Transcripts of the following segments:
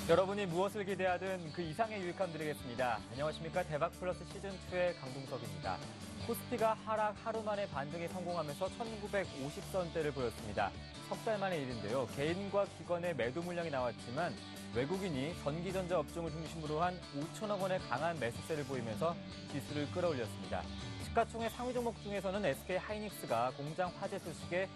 여러분이 무엇을 기대하든 그 이상의 유익함 드리겠습니다. 안녕하십니까. 대박플러스 시즌2의 강동석입니다. 코스피가 하락 하루 만에 반등에 성공하면서 1950선대를 보였습니다. 석 달 만의 일인데요. 개인과 기관의 매도 물량이 나왔지만 외국인이 전기전자 업종을 중심으로 한 5천억 원의 강한 매수세를 보이면서 지수를 끌어올렸습니다. 시가총액 상위 종목 중에서는 SK 하이닉스가 공장 화재 소식에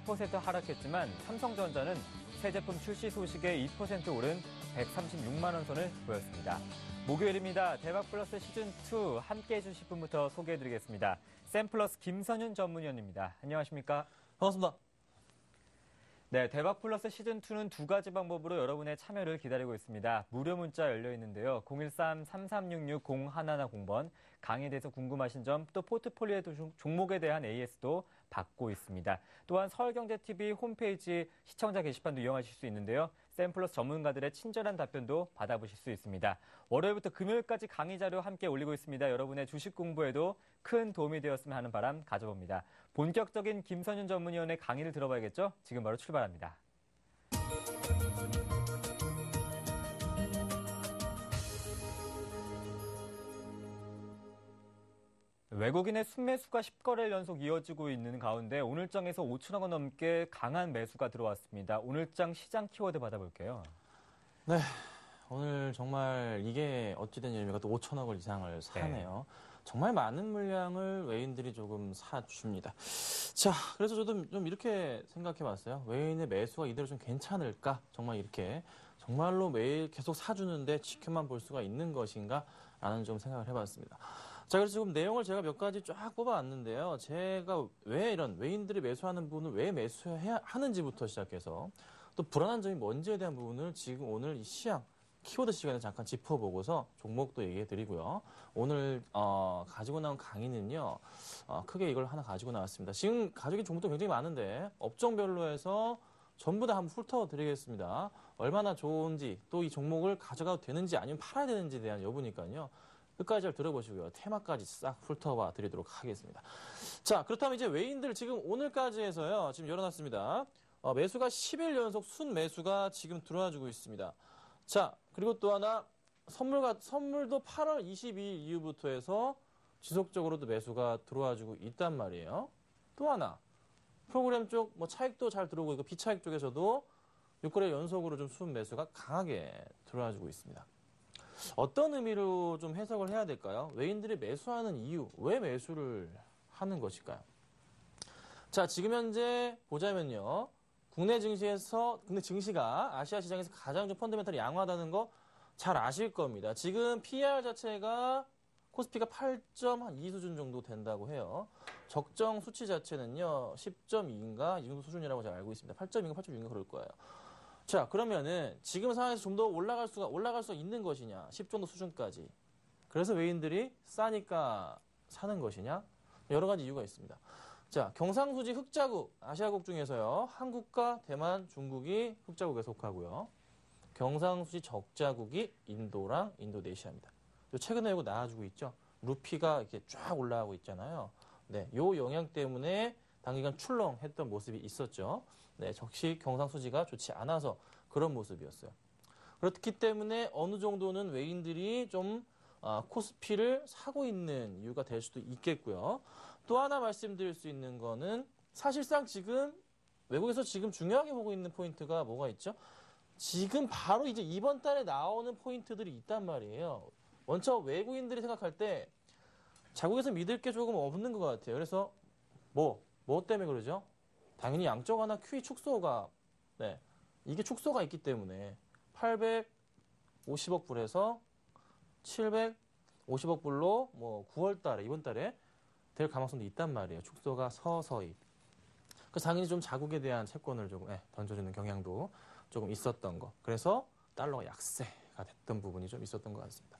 2% 하락했지만 삼성전자는 새 제품 출시 소식에 2% 오른 136만 원 선을 보였습니다. 목요일입니다. 대박플러스 시즌2 함께해 주실 분부터 소개해드리겠습니다. 샘플러스 김선윤 전문위원입니다. 안녕하십니까? 반갑습니다. 네, 대박플러스 시즌2는 두 가지 방법으로 여러분의 참여를 기다리고 있습니다. 무료 문자 열려 있는데요. 013-3366-0110번, 강의에 대해서 궁금하신 점, 또 포트폴리오 종목에 대한 AS도 받고 있습니다. 또한 서울경제TV 홈페이지 시청자 게시판도 이용하실 수 있는데요. 샘플러스 전문가들의 친절한 답변도 받아보실 수 있습니다. 월요일부터 금요일까지 강의 자료 함께 올리고 있습니다. 여러분의 주식 공부에도 큰 도움이 되었으면 하는 바람 가져봅니다. 본격적인 김선윤 전문위원의 강의를 들어봐야겠죠? 지금 바로 출발합니다. 외국인의 순매수가 10거래일 연속 이어지고 있는 가운데 오늘장에서 5천억 원 넘게 강한 매수가 들어왔습니다. 오늘장 시장 키워드 받아볼게요. 네, 오늘 정말 이게 어찌된 일입니까? 또 5천억 원 이상을 사네요. 네. 정말 많은 물량을 외인들이 조금 사줍니다. 자, 그래서 저도 좀 이렇게 생각해봤어요. 외인의 매수가 이대로 좀 괜찮을까? 정말 이렇게 정말로 매일 계속 사주는데 지켜만 볼 수가 있는 것인가? 라는 좀 생각을 해봤습니다. 자, 그래서 지금 내용을 제가 몇 가지 쫙 뽑아왔는데요. 제가 왜 이런 외인들이 매수하는 부분을 왜 매수해야 하는지부터 시작해서 또 불안한 점이 뭔지에 대한 부분을 지금 오늘 이 시황, 키워드 시간에 잠깐 짚어보고서 종목도 얘기해 드리고요. 오늘 가지고 나온 강의는요. 크게 이걸 하나 가지고 나왔습니다. 지금 가지고 종목도 굉장히 많은데 업종별로 해서 전부 다 한번 훑어드리겠습니다. 얼마나 좋은지 또 이 종목을 가져가도 되는지 아니면 팔아야 되는지에 대한 여부니까요. 끝까지 잘 들어보시고요. 테마까지 싹 훑어봐 드리도록 하겠습니다. 자, 그렇다면 이제 외인들 지금 오늘까지 해서요. 지금 열어놨습니다. 매수가 10일 연속 순매수가 지금 들어와주고 있습니다. 자, 그리고 또 하나 선물도 8월 22일 이후부터 해서 지속적으로도 매수가 들어와주고 있단 말이에요. 또 하나 프로그램 쪽 차익도 잘 들어오고 있고 비차익 쪽에서도 6거래 연속으로 좀 순매수가 강하게 들어와주고 있습니다. 어떤 의미로 좀 해석을 해야 될까요? 외인들이 매수하는 이유, 왜 매수를 하는 것일까요? 자, 지금 현재 보자면요. 국내 증시가 아시아 시장에서 가장 좀 펀더멘털이 양호하다는 거 잘 아실 겁니다. 지금 PER 자체가 코스피가 8.2 수준 정도 된다고 해요. 적정 수치 자체는요. 10.2인가 이 정도 수준이라고 잘 알고 있습니다. 8.2인가 8.6인가 그럴 거예요. 자, 그러면은 지금 상황에서 좀 더 올라갈 수가 있는 것이냐? 10 정도 수준까지. 그래서 외인들이 싸니까 사는 것이냐? 여러 가지 이유가 있습니다. 자, 경상수지 흑자국, 아시아국 중에서요. 한국과 대만, 중국이 흑자국에 속하고요. 경상수지 적자국이 인도랑 인도네시아입니다. 최근에 이거 나와주고 있죠. 루피가 이렇게 쫙 올라가고 있잖아요. 네, 요 영향 때문에 단기간 출렁했던 모습이 있었죠. 네, 역시 경상수지가 좋지 않아서 그런 모습이었어요. 그렇기 때문에 어느 정도는 외인들이 좀 코스피를 사고 있는 이유가 될 수도 있겠고요. 또 하나 말씀드릴 수 있는 거는 사실상 지금 외국에서 지금 중요하게 보고 있는 포인트가 뭐가 있죠? 지금 바로 이제 이번 달에 나오는 포인트들이 있단 말이에요. 먼저 외국인들이 생각할 때 자국에서 믿을 게 조금 없는 것 같아요. 그래서 뭐 때문에 그러죠? 당연히 양적 완화 QE 축소가 이게 축소가 있기 때문에 850억 불에서 750억 불로 9월 달에 이번 달에 될 가능성도 있단 말이에요. 축소가 서서히. 그래서 당연히 좀 자국에 대한 채권을 조금 던져주는 경향도 조금 있었던 거. 그래서 달러가 약세가 됐던 부분이 좀 있었던 것 같습니다.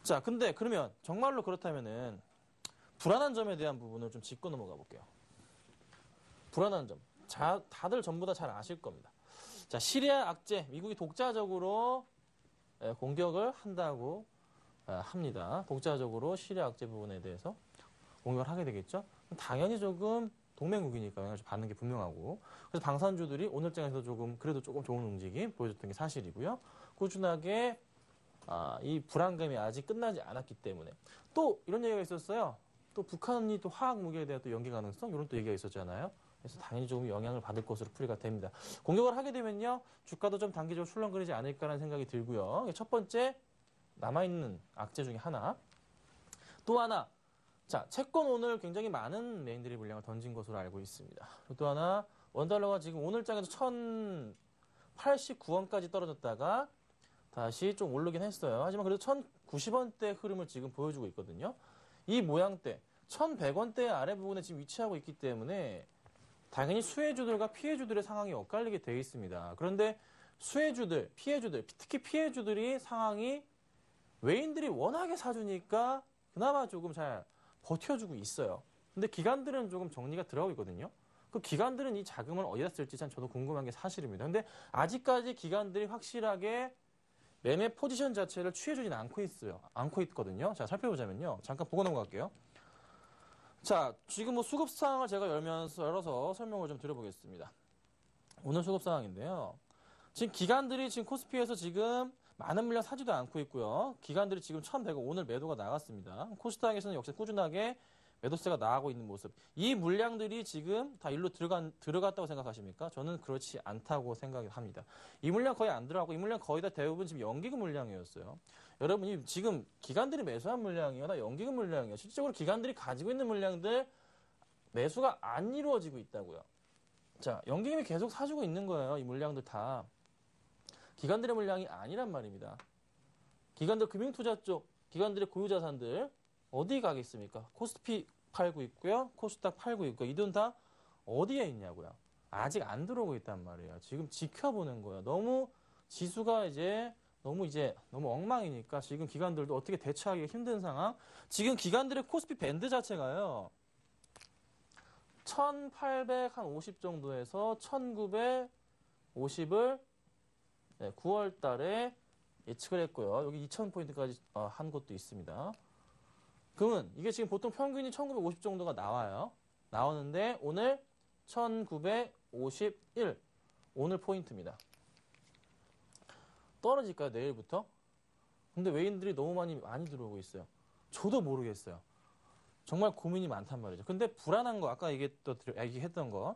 자, 근데 그러면 정말로 그렇다면은 불안한 점에 대한 부분을 좀 짚고 넘어가 볼게요. 불안한 점. 다들 전부 다 잘 아실 겁니다. 자, 시리아 악재, 미국이 독자적으로 공격을 한다고 합니다. 독자적으로 시리아 악재 부분에 대해서 공격을 하게 되겠죠. 당연히 조금 동맹국이니까 영향을 받는 게 분명하고 그래서 방산주들이 오늘장에서 그래도 조금 좋은 움직임 보여줬던 게 사실이고요. 꾸준하게 이 불안감이 아직 끝나지 않았기 때문에 또 이런 얘기가 있었어요. 또 북한이 또 화학 무기에 대한 또 연기 가능성 이런 또 얘기가 있었잖아요. 그래서 당연히 조금 영향을 받을 것으로 풀이가 됩니다. 공격을 하게 되면요, 주가도 좀 단기적으로 출렁거리지 않을까라는 생각이 들고요. 첫 번째 남아있는 악재 중에 하나. 또 하나, 자, 채권 오늘 굉장히 많은 메인들이 물량을 던진 것으로 알고 있습니다. 또 하나, 원달러가 지금 오늘 장에서 1,089원까지 떨어졌다가 다시 좀 오르긴 했어요. 하지만 그래도 1,090원대 흐름을 지금 보여주고 있거든요. 이 모양대, 1,100원대 아래 부분에 지금 위치하고 있기 때문에 당연히 수혜주들과 피해주들의 상황이 엇갈리게 되어 있습니다. 그런데 수혜주들, 피해주들, 특히 피해주들이 상황이 외인들이 워낙에 사주니까 그나마 조금 잘 버텨주고 있어요. 근데 기관들은 조금 정리가 들어가고 있거든요. 그 기관들은 이 자금을 어디다 쓸지 참 저도 궁금한 게 사실입니다. 근데 아직까지 기관들이 확실하게 매매 포지션 자체를 취해주진 않고 있거든요. 자, 살펴보자면요. 잠깐 보고 넘어갈게요. 자, 지금 뭐 수급 상황을 제가 열어서 설명을 좀 드려보겠습니다. 오늘 수급 상황인데요. 지금 기관들이 지금 코스피에서 지금 많은 물량 사지도 않고 있고요. 기관들이 지금 1,100원 오늘 매도가 나갔습니다. 코스닥에서는 역시 꾸준하게 매도세가 나가고 있는 모습. 이 물량들이 지금 다 일로 들어갔다고 생각하십니까? 저는 그렇지 않다고 생각합니다. 이 물량 거의 안 들어가고 이 물량 거의 다 대부분 지금 연기금 물량이었어요. 여러분이 지금 기관들이 매수한 물량이요, 다 연기금 물량이에요. 실질적으로 기관들이 가지고 있는 물량들 매수가 안 이루어지고 있다고요. 자, 연기금이 계속 사주고 있는 거예요. 이 물량들 다. 기관들의 물량이 아니란 말입니다. 기관들 금융투자 쪽, 기관들의 고유자산들 어디 가겠습니까? 코스피 팔고 있고요. 코스닥 팔고 있고요. 이 돈 다 어디에 있냐고요. 아직 안 들어오고 있단 말이에요. 지금 지켜보는 거예요. 너무 지수가 너무 엉망이니까 지금 기관들도 어떻게 대처하기가 힘든 상황. 지금 기관들의 코스피 밴드 자체가요. 1850 정도에서 1950을 9월 달에 예측을 했고요. 여기 2000포인트까지 한 것도 있습니다. 그러면 이게 지금 보통 평균이 1950 정도가 나오는데 오늘 1951 오늘 포인트입니다. 떨어질까요? 내일부터? 근데 외인들이 너무 많이 들어오고 있어요. 저도 모르겠어요. 정말 고민이 많단 말이죠. 근데 불안한 거 아까 얘기했던 거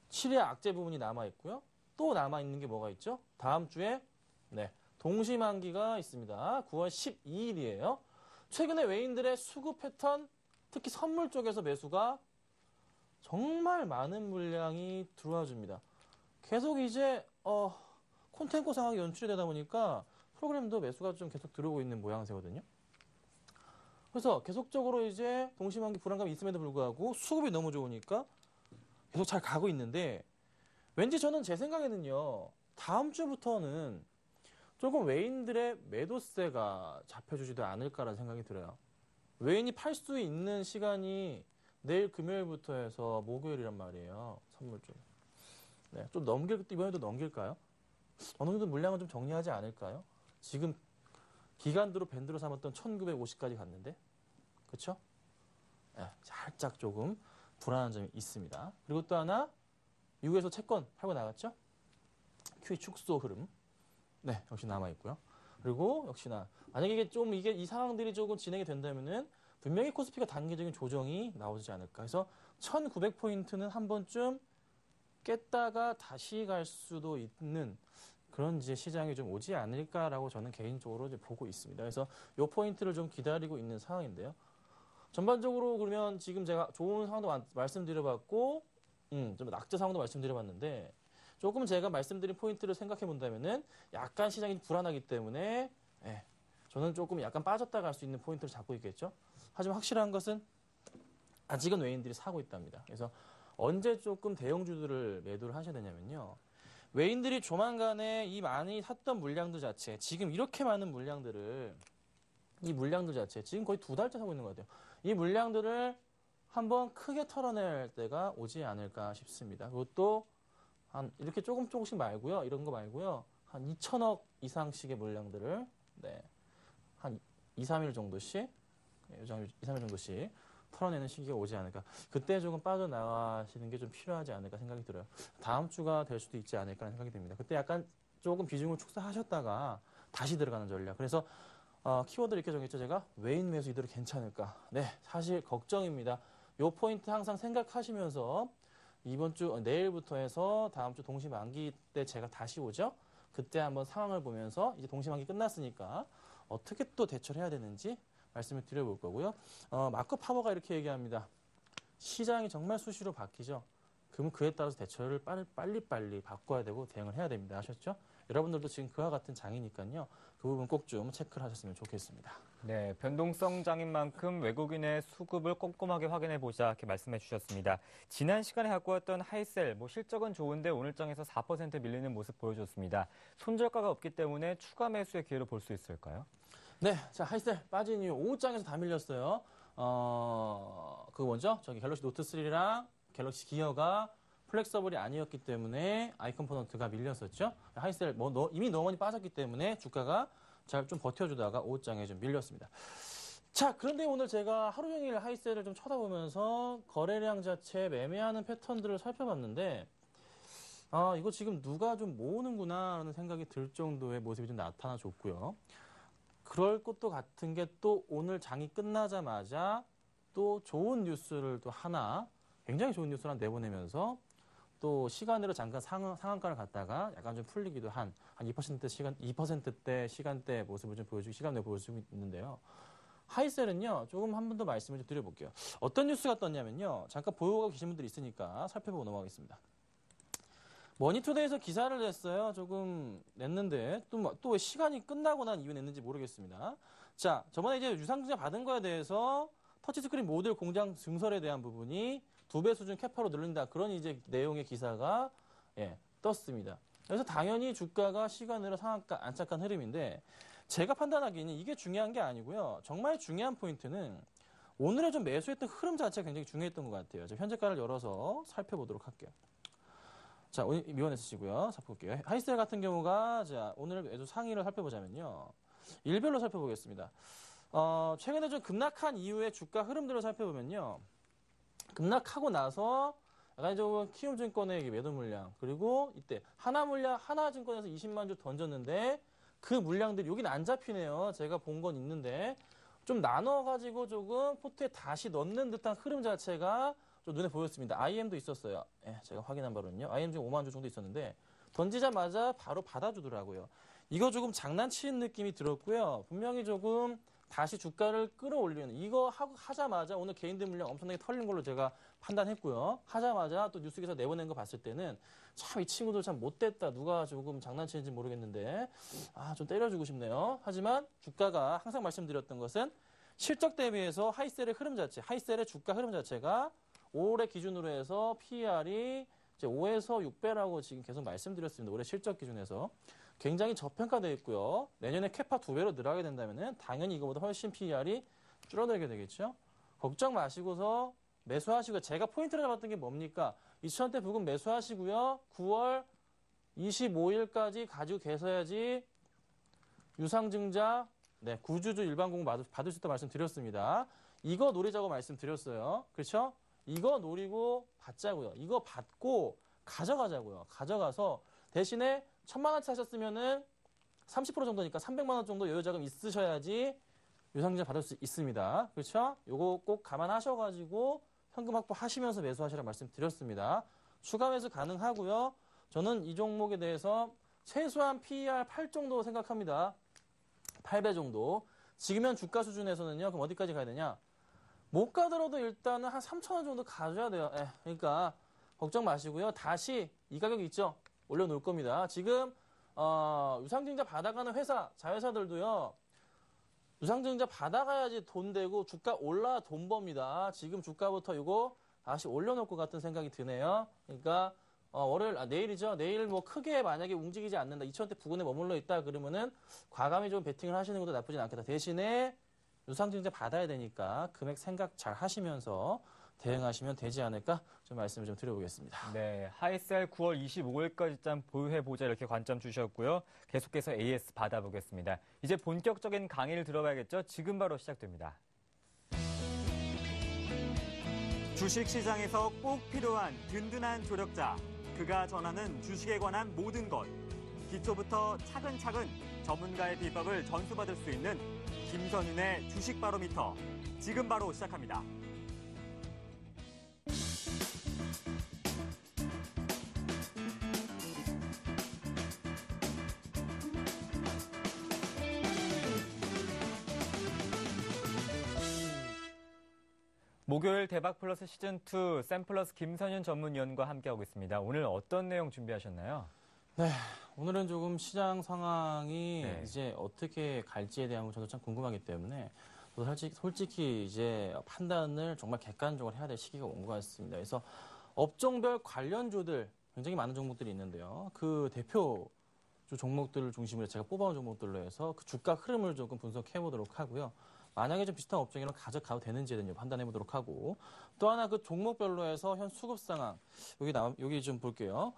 7의 악재 부분이 남아있고요. 또 남아있는 게 뭐가 있죠? 다음 주에 동시만기가 있습니다. 9월 12일이에요. 최근에 외인들의 수급 패턴, 특히 선물 쪽에서 매수가 정말 많은 물량이 들어와 줍니다. 계속 이제 콘텐츠 상황이 연출이 되다 보니까 프로그램도 매수가 좀 계속 들어오고 있는 모양새거든요. 그래서 계속적으로 이제 동시만기 불안감이 있음에도 불구하고 수급이 너무 좋으니까 계속 잘 가고 있는데 왠지 저는 제 생각에는요. 다음 주부터는 조금 외인들의 매도세가 잡혀주지도 않을까라는 생각이 들어요. 외인이 팔 수 있는 시간이 내일 금요일부터 해서 목요일이란 말이에요. 선물 쪽. 좀 이번에도 넘길까요? 어느 정도 물량은 좀 정리하지 않을까요? 지금 기간으로 밴드로 삼았던 1950까지 갔는데. 그쵸? 살짝 조금 불안한 점이 있습니다. 그리고 또 하나, 미국에서 채권 팔고 나갔죠? QE 축소 흐름. 역시 남아있고요. 그리고 역시나, 만약에 이 상황들이 조금 진행이 된다면은 분명히 코스피가 단기적인 조정이 나오지 않을까. 그래서 1900포인트는 한 번쯤 깼다가 다시 갈 수도 있는 그런 이제 시장이 좀 오지 않을까라고 저는 개인적으로 이제 보고 있습니다. 그래서 이 포인트를 좀 기다리고 있는 상황인데요. 전반적으로 그러면 지금 제가 좋은 상황도 말씀드려봤고, 좀 낙제 상황도 말씀드려봤는데, 조금 제가 말씀드린 포인트를 생각해 본다면은 약간 시장이 불안하기 때문에, 저는 조금 약간 빠졌다 갈 수 있는 포인트를 잡고 있겠죠. 하지만 확실한 것은 아직은 외인들이 사고 있답니다. 그래서 언제 조금 대형주들을 매도를 하셔야 되냐면요. 외인들이 조만간에 이 많이 샀던 물량들 자체, 지금 이렇게 많은 물량들을, 이 물량들 자체, 지금 거의 2달째 사고 있는 것 같아요. 이 물량들을 한번 크게 털어낼 때가 오지 않을까 싶습니다. 그것도 이렇게 조금씩 말고요. 이런 거 말고요. 한 2천억 이상씩의 물량들을, 한 2, 3일 정도씩, 2, 3일 정도씩 털어내는 시기가 오지 않을까. 그때 조금 빠져나가시는 게 좀 필요하지 않을까 생각이 들어요. 다음 주가 될 수도 있지 않을까 생각이 듭니다. 그때 약간 조금 비중을 축소하셨다가 다시 들어가는 전략. 그래서 키워드 이렇게 정했죠. 제가 외인 매수 이대로 괜찮을까? 네, 사실 걱정입니다. 요 포인트 항상 생각하시면서 이번 주 내일부터 해서 다음 주 동시만기 때 제가 다시 오죠. 그때 한번 상황을 보면서 이제 동시만기 끝났으니까 어떻게 또 대처를 해야 되는지 말씀을 드려볼 거고요. 마크 파버가 이렇게 얘기합니다. 시장이 정말 수시로 바뀌죠. 그럼 그에 따라서 대처를 빨리빨리 바꿔야 되고 대응을 해야 됩니다. 아셨죠? 여러분들도 지금 그와 같은 장이니까요. 그 부분 꼭 좀 체크를 하셨으면 좋겠습니다. 네, 변동성 장인 만큼 외국인의 수급을 꼼꼼하게 확인해 보자 이렇게 말씀해 주셨습니다. 지난 시간에 갖고 왔던 하이셀, 실적은 좋은데 오늘 장에서 4% 밀리는 모습 보여줬습니다. 손절가가 없기 때문에 추가 매수의 기회로 볼 수 있을까요? 네, 자 하이셀 빠진 이유 오후장에서 다 밀렸어요. 그거 뭐죠? 저기 갤럭시 노트 3랑 갤럭시 기어가 플렉서블이 아니었기 때문에 아이 컴포넌트가 밀렸었죠. 하이셀 이미 너무 많이 빠졌기 때문에 주가가 잘 좀 버텨주다가 오후장에 좀 밀렸습니다. 자, 그런데 오늘 제가 하루 종일 하이셀을 좀 쳐다보면서 거래량 자체 매매하는 패턴들을 살펴봤는데 이거 지금 누가 좀 모으는구나 라는 생각이 들 정도의 모습이 좀 나타나줬고요. 그럴 것도 같은 게 또 오늘 장이 끝나자마자 또 좋은 뉴스를 또 하나, 굉장히 좋은 뉴스를 하나 내보내면서 또 시간으로 잠깐 상한가를 갔다가 약간 좀 풀리기도 한 2%대 시간대 모습을 좀 시간 내에 보여주고 있는데요. 하이셀은요, 조금 한 번 더 말씀을 좀 드려볼게요. 어떤 뉴스가 떴냐면요. 잠깐 보고 계신 분들이 있으니까 살펴보고 넘어가겠습니다. 머니투데이에서 기사를 냈어요. 조금 냈는데 또 왜 시간이 끝나고 난 이후에 냈는지 모르겠습니다. 자, 저번에 이제 유상증자 받은 거에 대해서 터치스크린 모듈 공장 증설에 대한 부분이 2배 수준 캐파로 늘린다. 그런 이제 내용의 기사가 떴습니다. 그래서 당연히 주가가 시간으로 상한가 안착한 흐름인데 제가 판단하기에는 이게 중요한 게 아니고요. 정말 중요한 포인트는 오늘의 좀 매수했던 흐름 자체가 굉장히 중요했던 것 같아요. 현재가를 열어서 살펴보도록 할게요. 자, 오늘 미원해 쓰시고요. 살펴볼게요. 하이셀 같은 경우가 자, 오늘 매수 상위를 살펴보자면요. 일별로 살펴보겠습니다. 최근에 좀 급락한 이후에 주가 흐름들을 살펴보면요. 급락하고 나서 약간 좀 키움증권의 매도 물량 그리고 이때 하나증권에서 20만 주 던졌는데 그 물량들이 여긴 안 잡히네요. 제가 본 건 있는데 좀 나눠가지고 조금 포트에 다시 넣는 듯한 흐름 자체가 좀 눈에 보였습니다. IM도 있었어요. 제가 확인한 바로는요. IM 지금 5만 주 정도 있었는데 던지자마자 바로 받아주더라고요. 이거 조금 장난치는 느낌이 들었고요. 분명히 조금 다시 주가를 끌어올리는 이거 하자마자 오늘 개인들 물량 엄청나게 털린 걸로 제가 판단했고요. 하자마자 또 뉴스 기사 내보낸 거 봤을 때는 참 이 친구들 참 못됐다. 누가 조금 장난치는지 모르겠는데 좀 때려주고 싶네요. 하지만 주가가 항상 말씀드렸던 것은 실적 대비해서 하이셀의 흐름 자체, 하이셀의 주가 흐름 자체가 올해 기준으로 해서 PER이 이제 5에서 6배라고 지금 계속 말씀드렸습니다. 올해 실적 기준에서. 굉장히 저평가되어 있고요. 내년에 캐파 2배로 늘어가게 된다면 당연히 이거보다 훨씬 PER이 줄어들게 되겠죠. 걱정 마시고서 매수하시고요. 제가 포인트를 잡았던 게 뭡니까? 2,000원대 부근 매수하시고요. 9월 25일까지 가지고 계셔야지 유상증자 9주주 일반공급 받을 수 있다고 말씀드렸습니다. 이거 노리자고 말씀드렸어요. 그렇죠? 이거 노리고 받자고요. 이거 받고 가져가자고요. 가져가서 대신에 1,000만 원치 하셨으면은 30% 정도니까 300만 원 정도 여유자금 있으셔야지 유상증자 받을 수 있습니다. 그렇죠? 요거 꼭 감안하셔가지고 현금 확보하시면서 매수하시라고 말씀드렸습니다. 추가 매수 가능하고요. 저는 이 종목에 대해서 최소한 PER 8 정도 생각합니다. 8배 정도. 지금은 주가 수준에서는요. 그럼 어디까지 가야 되냐? 못 가더라도 일단은 한 3,000원 정도 가져야 돼요. 그러니까 걱정 마시고요. 다시 이 가격 있죠? 올려놓을 겁니다. 지금 유상증자 받아가는 회사, 자회사들도요. 유상증자 받아가야지 돈 되고 주가 올라 돈 법니다. 지금 주가부터 이거 다시 올려놓을 것 같은 생각이 드네요. 그러니까 내일이죠. 내일 뭐 크게 만약에 움직이지 않는다. 2,000원대 부근에 머물러 있다 그러면은 과감히 좀 베팅을 하시는 것도 나쁘진 않겠다. 대신에 유상증자 받아야 되니까 금액 생각 잘 하시면서 대응하시면 되지 않을까 좀 말씀을 좀 드려보겠습니다. 네, 하이셀 9월 25일까지 짬 보유해보자 이렇게 관점 주셨고요. 계속해서 AS 받아보겠습니다. 이제 본격적인 강의를 들어봐야겠죠. 지금 바로 시작됩니다. 주식시장에서 꼭 필요한 든든한 조력자. 그가 전하는 주식에 관한 모든 것. 기초부터 차근차근 전문가의 비법을 전수받을 수 있는 김선윤의 주식 바로미터. 지금 바로 시작합니다. 목요일 대박 플러스 시즌2 샘플러스 김선윤 전문위원과 함께하고 있습니다. 오늘 어떤 내용 준비하셨나요? 네, 오늘은 조금 시장 상황이 네. 이제 어떻게 갈지에 대한 거 저도 참 궁금하기 때문에 저도 솔직히 이제 판단을 정말 객관적으로 해야 될 시기가 온 것 같습니다. 그래서 업종별 관련주들 굉장히 많은 종목들이 있는데요. 그 대표주 종목들을 중심으로 제가 뽑아온 종목들로 해서 그 주가 흐름을 조금 분석해 보도록 하고요. 만약에 좀 비슷한 업종이랑 가져가도 되는지에 대한 판단해 보도록 하고, 또 하나 그 종목별로 해서 현 수급 상황, 여기 좀 볼게요.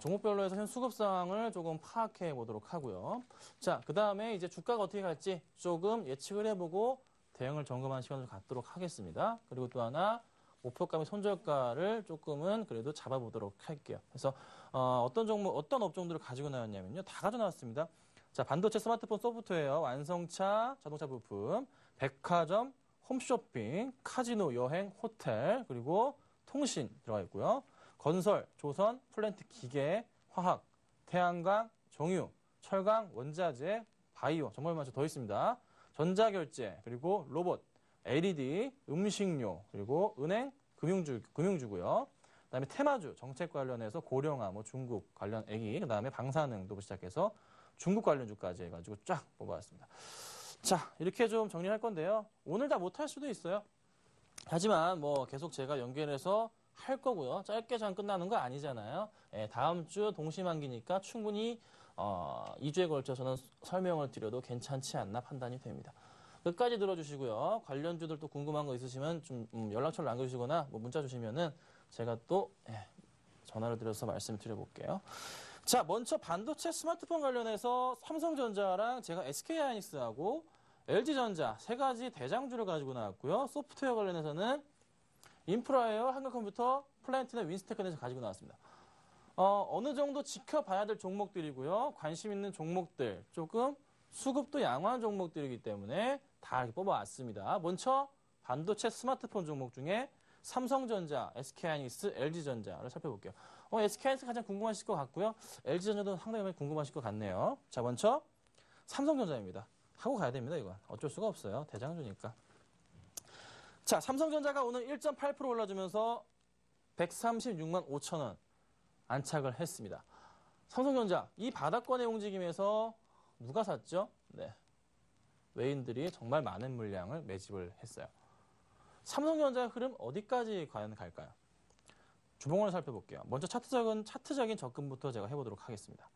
종목별로 해서 현 수급 상황을 조금 파악해 보도록 하고요. 자, 그 다음에 이제 주가가 어떻게 갈지 조금 예측을 해보고 대응을 점검하는 시간을 갖도록 하겠습니다. 그리고 또 하나, 목표가 및 손절가를 조금은 그래도 잡아보도록 할게요. 그래서 어떤 종목, 어떤 업종들을 가지고 나왔냐면요. 다 가져 나왔습니다. 자, 반도체, 스마트폰, 소프트웨어, 완성차, 자동차 부품, 백화점, 홈쇼핑, 카지노, 여행, 호텔, 그리고 통신 들어가 있고요. 건설, 조선, 플랜트, 기계, 화학, 태양광, 정유, 철강, 원자재, 바이오, 정말 많죠. 더 있습니다. 전자결제, 그리고 로봇, LED, 음식료, 그리고 은행, 금융주고요. 그다음에 테마주, 정책 관련해서 고령화, 중국 관련 애기, 그다음에 방사능도 시작해서 중국 관련주까지 해가지고 쫙 뽑아왔습니다. 자, 이렇게 좀 정리할 건데요. 오늘 다 못할 수도 있어요. 하지만 계속 제가 연결해서 할 거고요. 짧게 장 끝나는 거 아니잖아요. 다음 주 동시만기니까 충분히 2주에 걸쳐서는 설명을 드려도 괜찮지 않나 판단이 됩니다. 끝까지 들어주시고요. 관련주들 또 궁금한 거 있으시면 좀 연락처를 남겨주시거나 문자 주시면은 제가 또 전화를 드려서 말씀을 드려볼게요. 자, 먼저 반도체 스마트폰 관련해서 삼성전자랑 제가 SK하이닉스하고 LG전자 세 가지 대장주를 가지고 나왔고요. 소프트웨어 관련해서는 인프라웨어, 한국컴퓨터, 플랜트나 윈스테크에서 가지고 나왔습니다. 어느 정도 지켜봐야 될 종목들이고요. 관심 있는 종목들, 조금 수급도 양호한 종목들이기 때문에 다 이렇게 뽑아왔습니다. 먼저 반도체 스마트폰 종목 중에 삼성전자, SK하이닉스, LG전자를 살펴볼게요. SK하이닉스 가장 궁금하실 것 같고요. LG전자도 상당히 많이 궁금하실 것 같네요. 자, 먼저 삼성전자입니다. 하고 가야 됩니다, 이건. 어쩔 수가 없어요. 대장주니까. 자, 삼성전자가 오늘 1.8% 올라주면서 136만 5천 원 안착을 했습니다. 삼성전자, 이 바닥권의 움직임에서 누가 샀죠? 네, 외인들이 정말 많은 물량을 매집을 했어요. 삼성전자의 흐름 어디까지 과연 갈까요? 주봉을 살펴볼게요. 먼저 차트적인 접근부터 제가 해보도록 하겠습니다.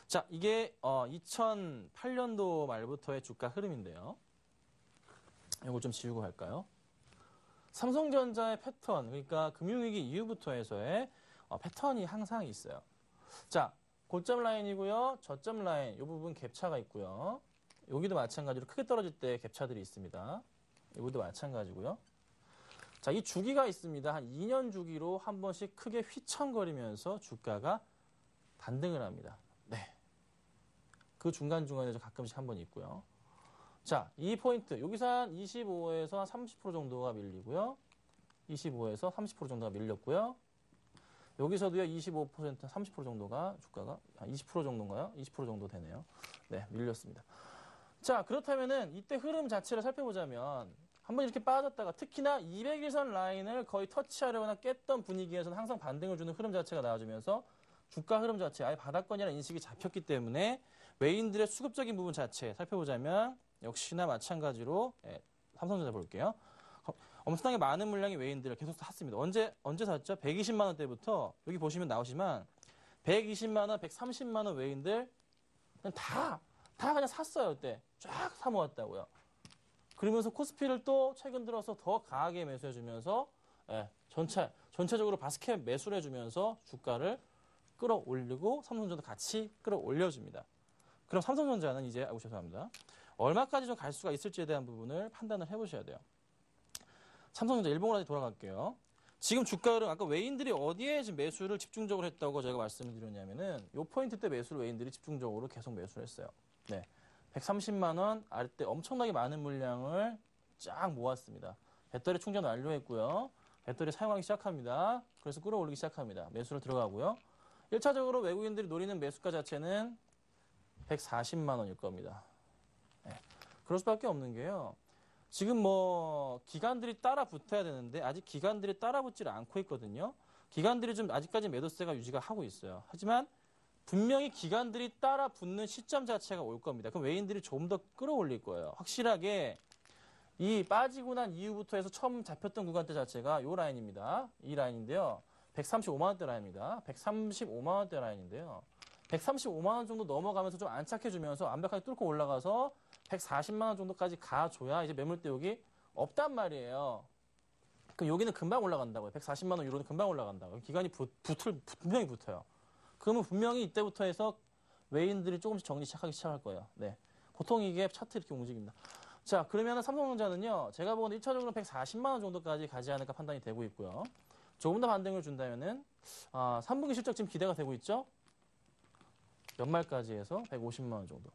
자, 이게 2008년도 말부터의 주가 흐름인데요. 이걸 좀 지우고 갈까요? 삼성전자의 패턴, 그러니까 금융위기 이후부터 해서의 패턴이 항상 있어요. 자, 고점 라인이고요. 저점 라인, 이 부분 갭차가 있고요. 여기도 마찬가지로 크게 떨어질 때 갭차들이 있습니다. 여기도 마찬가지고요. 자, 이 주기가 있습니다. 한 2년 주기로 한 번씩 크게 휘청거리면서 주가가 반등을 합니다. 네. 그 중간중간에 가끔씩 한 번 있고요. 자, 이 포인트. 여기서 한 25에서 한 30% 정도가 밀리고요. 25에서 30% 정도가 밀렸고요. 여기서도요, 25%, 30% 정도가 주가가, 20% 정도인가요? 20% 정도 되네요. 네, 밀렸습니다. 자, 그렇다면은 이때 흐름 자체를 살펴보자면 한번 이렇게 빠졌다가 특히나 200일선 라인을 거의 터치하려거나 깼던 분위기에서는 항상 반등을 주는 흐름 자체가 나와주면서 주가 흐름 자체, 아예 바닥권이라는 인식이 잡혔기 때문에 외인들의 수급적인 부분 자체 살펴보자면 역시나 마찬가지로 삼성전자 볼게요. 엄청나게 많은 물량의 외인들을 계속 샀습니다. 언제 샀죠? 120만 원대부터 여기 보시면 나오지만 120만 원, 130만 원 외인들 그냥 다 그냥 샀어요. 그때 쫙 사 모았다고요. 그러면서 코스피를 또 최근 들어서 더 강하게 매수해주면서 전체적으로 바스켓 매수를 해주면서 주가를 끌어올리고 삼성전자 같이 끌어올려줍니다. 그럼 삼성전자는 이제 죄송합니다. 얼마까지 좀 갈 수가 있을지에 대한 부분을 판단을 해보셔야 돼요. 삼성전자 일봉으로 다시 돌아갈게요. 지금 주가 흐름 아까 외인들이 어디에 지금 매수를 집중적으로 했다고 제가 말씀을 드렸냐면은 요 포인트 때 매수를 외인들이 집중적으로 계속 매수를 했어요. 네. 130만 원 아래 엄청나게 많은 물량을 쫙 모았습니다. 배터리 충전 완료했고요. 배터리 사용하기 시작합니다. 그래서 끌어올리기 시작합니다. 매수로 들어가고요. 1차적으로 외국인들이 노리는 매수가 자체는 140만 원일 겁니다. 네. 그럴 수밖에 없는 게요. 지금 뭐 기관들이 따라 붙어야 되는데 아직 기관들이 따라 붙지를 않고 있거든요. 기관들이 좀 아직까지 매도세가 유지가 하고 있어요. 하지만 분명히 기관들이 따라 붙는 시점 자체가 올 겁니다. 그럼 외인들이 좀 더 끌어올릴 거예요. 확실하게 이 빠지고 난 이후부터 해서 처음 잡혔던 구간대 자체가 이 라인입니다. 이 라인인데요. 135만 원대 라인입니다. 135만 원대 라인인데요. 135만 원 정도 넘어가면서 좀 안착해주면서 완벽하게 뚫고 올라가서 140만 원 정도까지 가줘야 이제 매물대 여기 없단 말이에요. 그럼 여기는 금방 올라간다고요. 140만 원 유로는 금방 올라간다고요. 기간이 분명히 붙어요. 그러면 분명히 이때부터 해서 외인들이 조금씩 정리 시작할 거예요. 네. 보통 이게 차트 이렇게 움직입니다. 자, 그러면 삼성전자는요. 제가 보기에는 1차적으로 140만 원 정도까지 가지 않을까 판단이 되고 있고요. 조금 더 반등을 준다면은 3분기 실적 지금 기대가 되고 있죠. 연말까지 해서 150만 원 정도.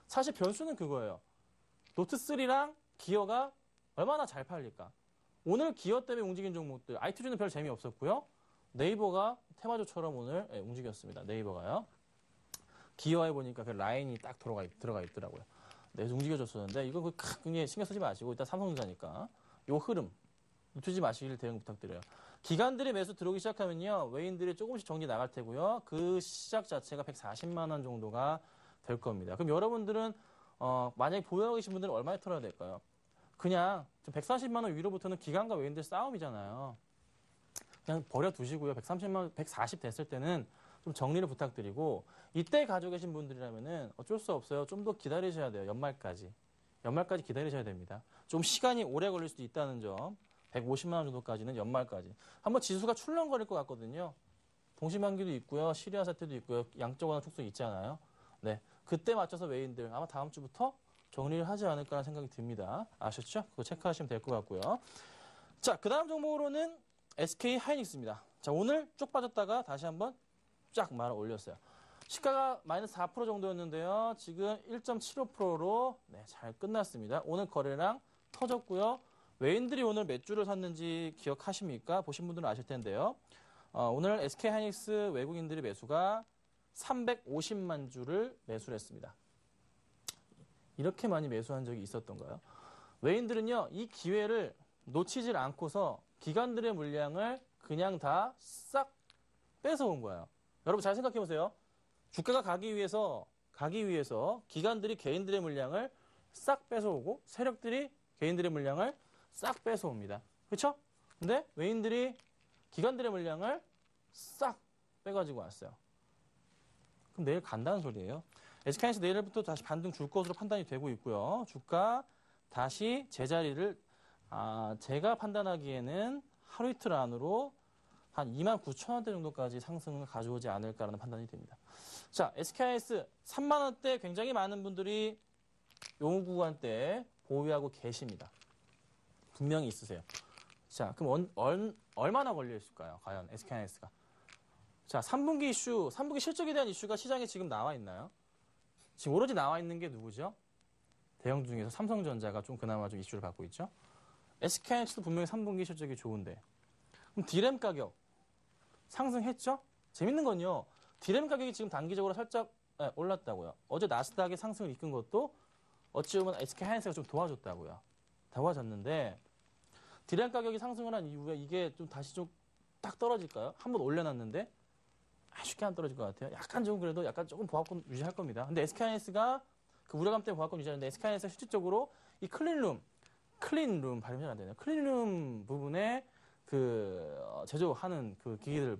사실 변수는 그거예요. 노트3랑 기어가 얼마나 잘 팔릴까. 오늘 기어 때문에 움직인 종목들, IT주는 별 재미없었고요. 네이버가 테마주처럼 오늘 움직였습니다. 네이버가요. 기어에 보니까 그 라인이 딱 들어가 있더라고요. 네, 움직여줬었는데 이거 크게 신경 쓰지 마시고 일단 삼성전자니까 요 흐름 놓치지 마시길 대응 부탁드려요. 기관들이 매수 들어오기 시작하면요. 외인들이 조금씩 정리 나갈 테고요. 그 시작 자체가 140만 원 정도가 될 겁니다. 그럼 여러분들은 만약에 보유하고 계신 분들은 얼마에 털어야 될까요? 그냥 140만 원 위로부터는 기관과 외인들 싸움이잖아요. 그냥 버려두시고요. 130만 원, 140 됐을 때는 좀 정리를 부탁드리고 이때 가지고 계신 분들이라면은 어쩔 수 없어요. 좀 더 기다리셔야 돼요. 연말까지 기다리셔야 됩니다. 좀 시간이 오래 걸릴 수도 있다는 점. 150만 원 정도까지는 연말까지. 한번 지수가 출렁거릴 것 같거든요. 동시만기도 있고요. 시리아 사태도 있고요. 양적 완화 축소 있잖아요. 네, 그때 맞춰서 외인들 아마 다음 주부터 정리를 하지 않을까라는 생각이 듭니다. 아셨죠? 그거 체크하시면 될 것 같고요. 자, 그 다음 종목으로는 SK 하이닉스입니다. 자, 오늘 쭉 빠졌다가 다시 한번 쫙 말아 올렸어요. 시가가 마이너스 4% 정도였는데요. 지금 1.75%로 잘 끝났습니다. 오늘 거래량 터졌고요. 외인들이 오늘 몇 주를 샀는지 기억하십니까? 보신 분들은 아실 텐데요. 오늘 SK 하이닉스 외국인들의 매수가 350만 주를 매수를 했습니다. 이렇게 많이 매수한 적이 있었던가요? 외인들은요, 이 기회를 놓치질 않고서 기관들의 물량을 그냥 다 싹 뺏어온 거예요. 여러분 잘 생각해 보세요. 주가가 가기 위해서 기관들이 개인들의 물량을 싹 뺏어오고 세력들이 개인들의 물량을 싹 뺏어옵니다. 그렇죠? 근데 외인들이 기관들의 물량을 싹 빼가지고 왔어요. 그럼 내일 간다는 소리예요. SK하이닉스 내일부터 다시 반등 줄 것으로 판단이 되고 있고요. 주가 다시 제자리를 제가 판단하기에는 하루 이틀 안으로 한 29,000원대 정도까지 상승을 가져오지 않을까라는 판단이 됩니다. 자, SK하이닉스 3만 원대 굉장히 많은 분들이 요 구간대 보유하고 계십니다. 분명히 있으세요. 자, 그럼 얼마나 걸려 있을까요? 과연 SK하이닉스가. 자, 3분기 이슈, 3분기 실적에 대한 이슈가 시장에 지금 나와 있나요? 지금 오로지 나와 있는 게 누구죠? 대형 중에서 삼성전자가 좀 그나마 좀 이슈를 받고 있죠. SK하이닉스도 분명히 3분기 실적이 좋은데. 그럼 D램 가격 상승했죠? 재밌는 건요. D램 가격이 지금 단기적으로 살짝 올랐다고요. 어제 나스닥의 상승을 이끈 것도 어찌 보면 SK하이닉스가 좀 도와줬다고요. 도와줬는데 D램 가격이 상승을 한 이후에 이게 좀 다시 좀 딱 떨어질까요? 한번 올려놨는데 쉽게 안 떨어질 것 같아요. 약간 좀 그래도 약간 조금 보합권 유지할 겁니다. 근데 SK하이닉스가 그 우려감 때문에 보합권 유지하는데 SK하이닉스가 실질적으로 이 클린룸 발음이 잘 안 되네요. 클린룸 부분에 그 제조하는 그 기기들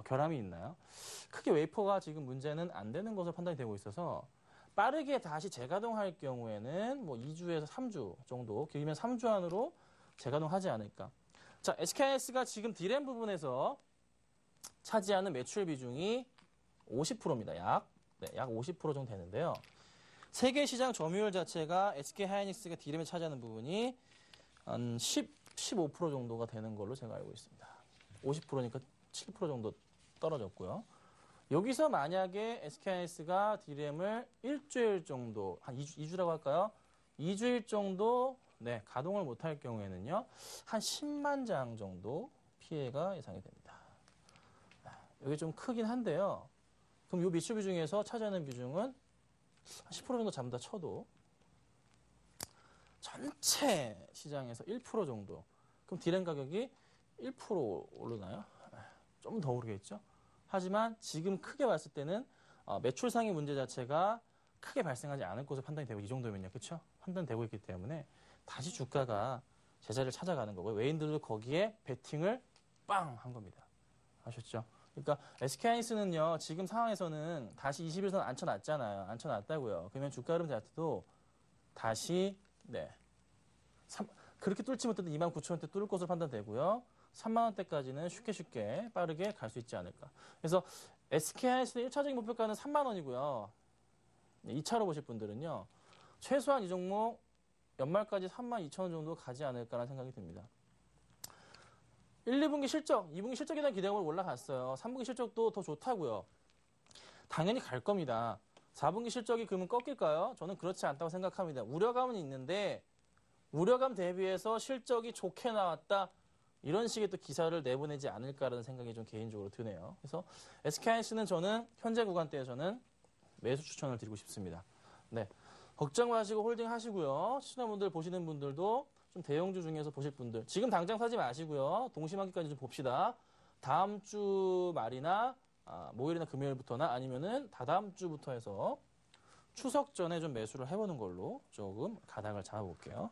결함이 있나요? 크게 웨이퍼가 지금 문제는 안 되는 것으로 판단이 되고 있어서 빠르게 다시 재가동할 경우에는 뭐 2주에서 3주 정도, 길면 3주 안으로 재가동하지 않을까. 자, SK하이닉스가 지금 D램 부분에서 차지하는 매출 비중이 50%입니다. 약 50% 정도 되는데요. 세계 시장 점유율 자체가 SK하이닉스가 D램에 차지하는 부분이 한 15% 정도가 되는 걸로 제가 알고 있습니다. 50%니까 7% 정도 떨어졌고요. 여기서 만약에 SK하이닉스가 D램을 일주일 정도, 한 2주라고 할까요? 2주일 정도 네, 가동을 못할 경우에는요. 한 10만 장 정도 피해가 예상이 됩니다. 여기 좀 크긴 한데요. 그럼 이 매출 비중에서 차지하는 비중은 한 10% 정도 잡는다 쳐도 전체 시장에서 1% 정도. 그럼 D램 가격이 1% 오르나요? 좀 더 오르겠죠? 하지만 지금 크게 봤을 때는 매출상의 문제 자체가 크게 발생하지 않을 것으로 판단이 되고 이 정도면요. 그렇죠? 판단되고 있기 때문에 다시 주가가 제자리를 찾아가는 거고요. 외인들도 거기에 베팅을 빵 한 겁니다. 아셨죠? 그러니까 SK하이닉스는요. 지금 상황에서는 다시 21선 앉혀놨잖아요. 앉혀놨다고요. 그러면 주가 흐름 자체도 다시 네. 그렇게 뚫지 못해도 29,000원대 뚫을 것으로 판단되고요. 3만 원대까지는 쉽게 빠르게 갈 수 있지 않을까. 그래서 SK하이닉스의 1차적인 목표가는 3만 원이고요. 2차로 보실 분들은요. 최소한 이 종목 연말까지 32,000원 정도 가지 않을까라는 생각이 듭니다. 1, 2분기 실적, 2분기 실적에 대한 기대감으로 올라갔어요. 3분기 실적도 더 좋다고요. 당연히 갈 겁니다. 4분기 실적이 그러면 꺾일까요? 저는 그렇지 않다고 생각합니다. 우려감은 있는데 우려감 대비해서 실적이 좋게 나왔다. 이런 식의 또 기사를 내보내지 않을까라는 생각이 좀 개인적으로 드네요. 그래서 SK하이닉스는 저는 현재 구간대에서는 매수 추천을 드리고 싶습니다. 네, 걱정 마시고 홀딩 하시고요. 시청자분들 보시는 분들도 좀 대형주 중에서 보실 분들 지금 당장 사지 마시고요. 동시만기까지 좀 봅시다. 다음 주 말이나 목요일이나 금요일부터나 아니면은 다다음 주부터 해서 추석 전에 좀 매수를 해보는 걸로 조금 가닥을 잡아볼게요.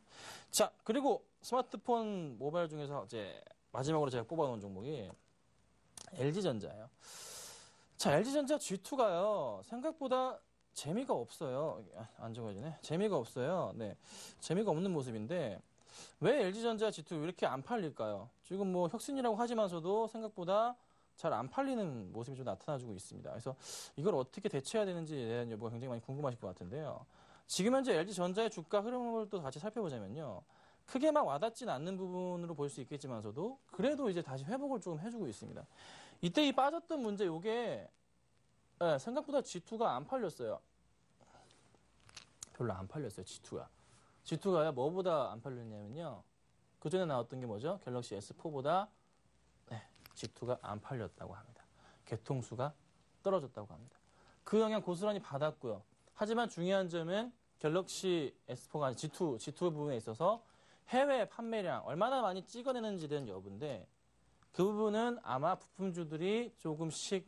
자, 그리고 스마트폰 모바일 중에서 이제 마지막으로 제가 뽑아놓은 종목이 LG전자예요. 자, LG전자 G2가요. 생각보다 재미가 없어요. 안 적어지네. 재미가 없어요. 네, 재미가 없는 모습인데 왜 LG전자 G2 왜 이렇게 안 팔릴까요? 지금 뭐 혁신이라고 하지만서도 생각보다 잘 안 팔리는 모습이 좀 나타나주고 있습니다. 그래서 이걸 어떻게 대처해야 되는지에 대한 여부가 굉장히 많이 궁금하실 것 같은데요. 지금 현재 LG전자의 주가 흐름을 또 같이 살펴보자면요. 크게 막 와닿지는 않는 부분으로 볼 수 있겠지만서도 그래도 이제 다시 회복을 조금 해주고 있습니다. 이때 이 빠졌던 문제 요게 생각보다 G2가 안 팔렸어요. 별로 안 팔렸어요. G2가. G2가요. 뭐보다 안 팔렸냐면요. 그 전에 나왔던 게 뭐죠? 갤럭시 S4보다 G2가 안 팔렸다고 합니다. 개통수가 떨어졌다고 합니다. 그 영향 고스란히 받았고요. 하지만 중요한 점은 갤럭시 S4가 아닌 G2 부분에 있어서 해외 판매량 얼마나 많이 찍어내는지에 대한 여부인데 그 부분은 아마 부품주들이 조금씩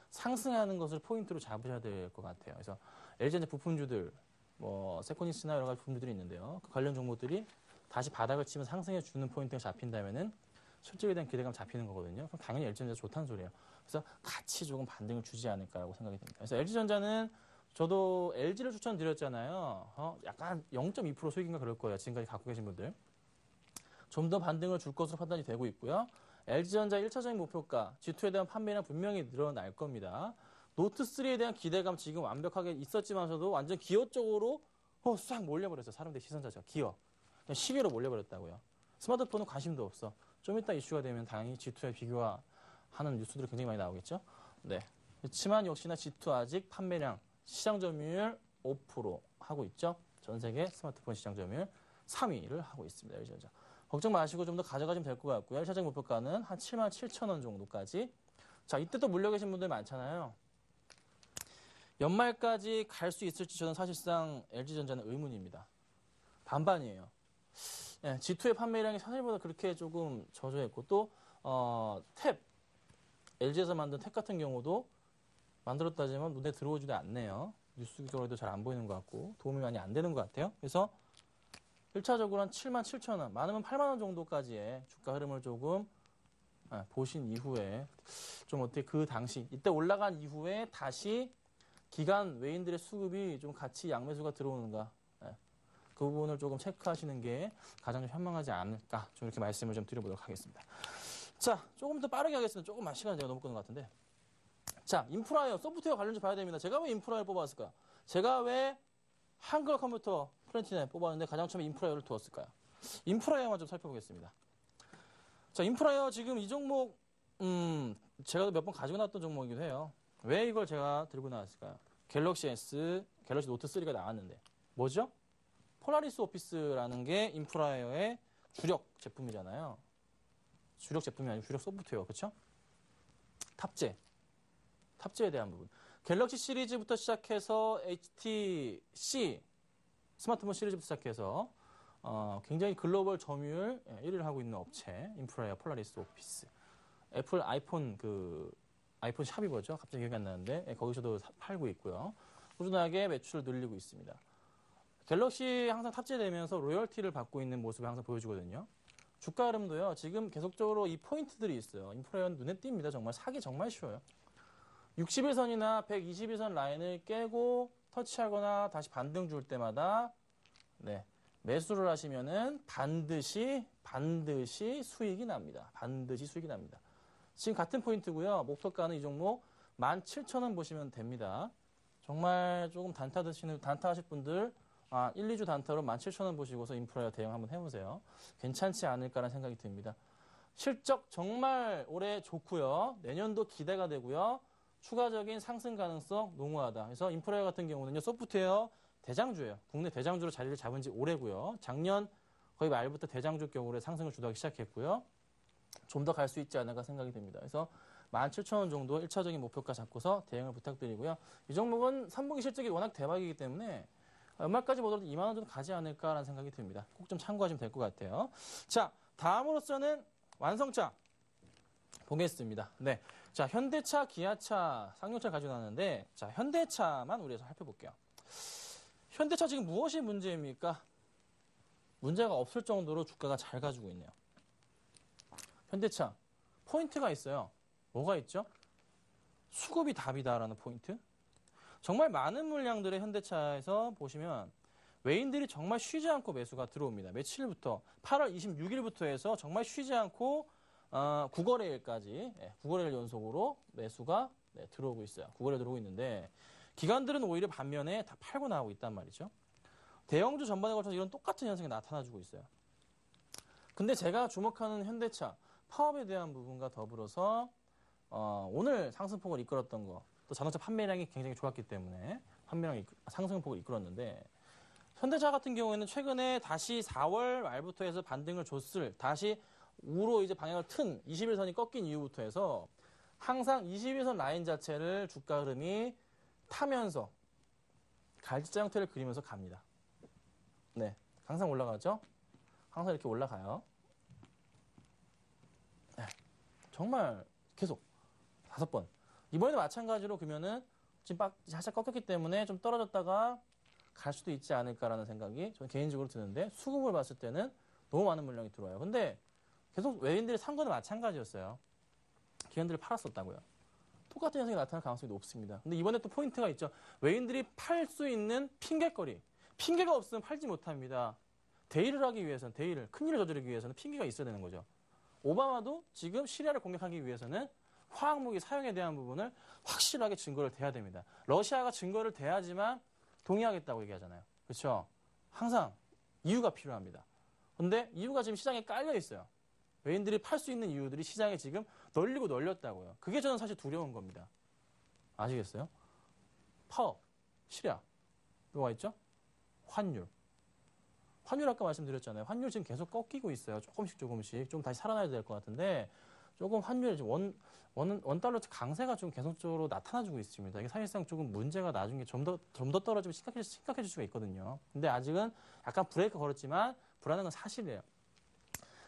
상승하는 것을 포인트로 잡으셔야 될 것 같아요. 그래서 LG전자 부품주들, 뭐 세코닉스나 여러 가지 부품주들이 있는데요. 그 관련 종목들이 다시 바닥을 치면 상승해 주는 포인트가 잡힌다면은 실적에 대한 기대감 잡히는 거거든요. 그럼 당연히 LG전자 좋다는 소리예요. 그래서 같이 조금 반등을 주지 않을까라고 생각이 듭니다. 그래서 LG전자는 저도 LG를 추천드렸잖아요. 약간 0.2% 수익인가 그럴 거예요. 지금까지 갖고 계신 분들. 좀 더 반등을 줄 것으로 판단이 되고 있고요. LG전자 1차적인 목표가 G2에 대한 판매량 분명히 늘어날 겁니다. 노트3에 대한 기대감 지금 완벽하게 있었지만서도 완전 기어 쪽으로 싹 몰려버렸어요. 사람들의 시선 자체가 기어. 그냥 시계로 몰려버렸다고요. 스마트폰은 관심도 없어. 좀 이따 이슈가 되면 당연히 G2에 비교하는 뉴스들이 굉장히 많이 나오겠죠. 네. 그렇지만 역시나 G2 아직 판매량 시장 점유율 5% 하고 있죠. 전 세계 스마트폰 시장 점유율 3위를 하고 있습니다. LG전자. 걱정 마시고 좀 더 가져가시면 될 것 같고요. 1차적 목표가는 한 77,000원 정도까지. 자, 이때 또 물려 계신 분들 많잖아요. 연말까지 갈 수 있을지 저는 사실상 LG전자는 의문입니다. 반반이에요. 네, G2의 판매량이 사실보다 그렇게 조금 저조했고 또 탭, LG에서 만든 탭 같은 경우도 만들었다지만 눈에 들어오지도 않네요. 뉴스적으로도 잘 안 보이는 것 같고 도움이 많이 안 되는 것 같아요. 그래서 1차적으로 한 77,000원, 많으면 8만 원 정도까지의 주가 흐름을 조금 보신 이후에 좀 어떻게 그 당시 이때 올라간 이후에 다시 기관 외인들의 수급이 좀 같이 양매수가 들어오는가 그 부분을 조금 체크하시는 게 가장 좀 현명하지 않을까 좀 이렇게 말씀을 좀 드려보도록 하겠습니다. 자, 조금 더 빠르게 하겠습니다. 조금만 시간이 제가 너무 끄는 것 같은데. 자, 인프라요. 소프트웨어 관련주 봐야 됩니다. 제가 왜 인프라를 뽑았을까요? 제가 왜 한글 컴퓨터 플랜티넷 뽑았는데 가장 처음에 인프라웨어를 두었을까요? 인프라웨어만 좀 살펴보겠습니다. 자, 인프라요. 지금 이 종목, 제가 몇 번 가지고 나왔던 종목이기도 해요. 왜 이걸 제가 들고 나왔을까요? 갤럭시 S, 갤럭시 노트 3가 나왔는데. 뭐죠? 폴라리스 오피스라는 게 인프라웨어의 주력 제품이잖아요. 주력 제품이 아니고 주력 소프트웨어, 그렇죠? 탑재에 대한 부분. 갤럭시 시리즈부터 시작해서 HTC 스마트폰 시리즈부터 시작해서 굉장히 글로벌 점유율 1위를 하고 있는 업체 인프라웨어 폴라리스 오피스. 애플 아이폰 샵이 뭐죠? 갑자기 기억이 안 나는데 거기서도 팔고 있고요. 꾸준하게 매출을 늘리고 있습니다. 갤럭시 항상 탑재되면서 로열티를 받고 있는 모습을 항상 보여주거든요. 주가 흐름도요. 지금 계속적으로 이 포인트들이 있어요. 인프라웨어는 눈에 띕니다. 정말 사기 정말 쉬워요. 60일선이나 120일선 라인을 깨고 터치하거나 다시 반등 줄 때마다 매수를 하시면은 반드시 수익이 납니다. 반드시 수익이 납니다. 지금 같은 포인트고요. 목표가는 이 종목 17,000원 보시면 됩니다. 정말 조금 단타하실 분들 1, 2주 단타로 17,000원 보시고서 인프라웨어 대응 한번 해보세요. 괜찮지 않을까라는 생각이 듭니다. 실적 정말 올해 좋고요. 내년도 기대가 되고요. 추가적인 상승 가능성 농후하다. 그래서 인프라웨어 같은 경우는요. 소프트웨어 대장주예요. 국내 대장주로 자리를 잡은 지 오래고요. 작년 거의 말부터 대장주 격으로 상승을 주도하기 시작했고요. 좀 더 갈 수 있지 않을까 생각이 듭니다. 그래서 17,000원 정도 1차적인 목표가 잡고서 대응을 부탁드리고요. 이 종목은 3분기 실적이 워낙 대박이기 때문에 연말까지 보더라도 2만 원 정도 가지 않을까라는 생각이 듭니다. 꼭 좀 참고하시면 될 것 같아요. 자, 다음으로서는 완성차 보겠습니다. 네, 자 현대차, 기아차, 쌍용차 가지고 나왔는데 자 현대차만 우리가 살펴볼게요. 현대차 지금 무엇이 문제입니까? 문제가 없을 정도로 주가가 잘 가지고 있네요. 현대차 포인트가 있어요. 뭐가 있죠? 수급이 답이다라는 포인트. 정말 많은 물량들의 현대차에서 보시면 외인들이 정말 쉬지 않고 매수가 들어옵니다. 며칠부터 8월 26일부터 해서 정말 쉬지 않고 9거래일까지 9거래일 연속으로 매수가 들어오고 있어요. 9거래 들어오고 있는데 기관들은 오히려 반면에 다 팔고 나오고 있단 말이죠. 대형주 전반에 걸쳐서 이런 똑같은 현상이 나타나주고 있어요. 근데 제가 주목하는 현대차 파업에 대한 부분과 더불어서 오늘 상승폭을 이끌었던 거, 또 자동차 판매량이 굉장히 좋았기 때문에 상승폭을 이끌었는데 현대차 같은 경우에는 최근에 다시 4월 말부터 해서 반등을 줬을 다시 우로 이제 방향을 튼 21선이 꺾인 이후부터 해서 항상 21선 라인 자체를 주가 흐름이 타면서 갈지자 형태를 그리면서 갑니다. 네, 항상 올라가죠? 항상 이렇게 올라가요. 네, 정말 계속 5번. 이번에도 마찬가지로 그러면은 지금 살짝 꺾였기 때문에 좀 떨어졌다가 갈 수도 있지 않을까라는 생각이 저는 개인적으로 드는데 수급을 봤을 때는 너무 많은 물량이 들어와요. 근데 계속 외인들이 산 거는 마찬가지였어요. 기관들이 팔았었다고요. 똑같은 현상이 나타날 가능성이 높습니다. 근데 이번에 또 포인트가 있죠. 외인들이 팔 수 있는 핑계거리. 핑계가 없으면 팔지 못합니다. 대일을 하기 위해서는, 큰일을 저지르기 위해서는 핑계가 있어야 되는 거죠. 오바마도 지금 시리아를 공격하기 위해서는 화학무기 사용에 대한 부분을 확실하게 증거를 대야 됩니다. 러시아가 증거를 대야지만 동의하겠다고 얘기하잖아요. 그렇죠? 항상 이유가 필요합니다. 근데 이유가 지금 시장에 깔려 있어요. 외인들이 팔 수 있는 이유들이 시장에 지금 널리고 널렸다고요. 그게 저는 사실 두려운 겁니다. 아시겠어요? 파업, 시리아, 뭐가 있죠? 환율 아까 말씀드렸잖아요. 환율 지금 계속 꺾이고 있어요. 조금씩 좀 다시 살아나야 될 것 같은데 조금 환율이 원달러 강세가 좀 계속적으로 나타나주고 있습니다. 이게 사실상 조금 문제가 나중에 좀 더 떨어지면 심각해질 수가 있거든요. 근데 아직은 약간 브레이크 걸었지만 불안한 건 사실이에요.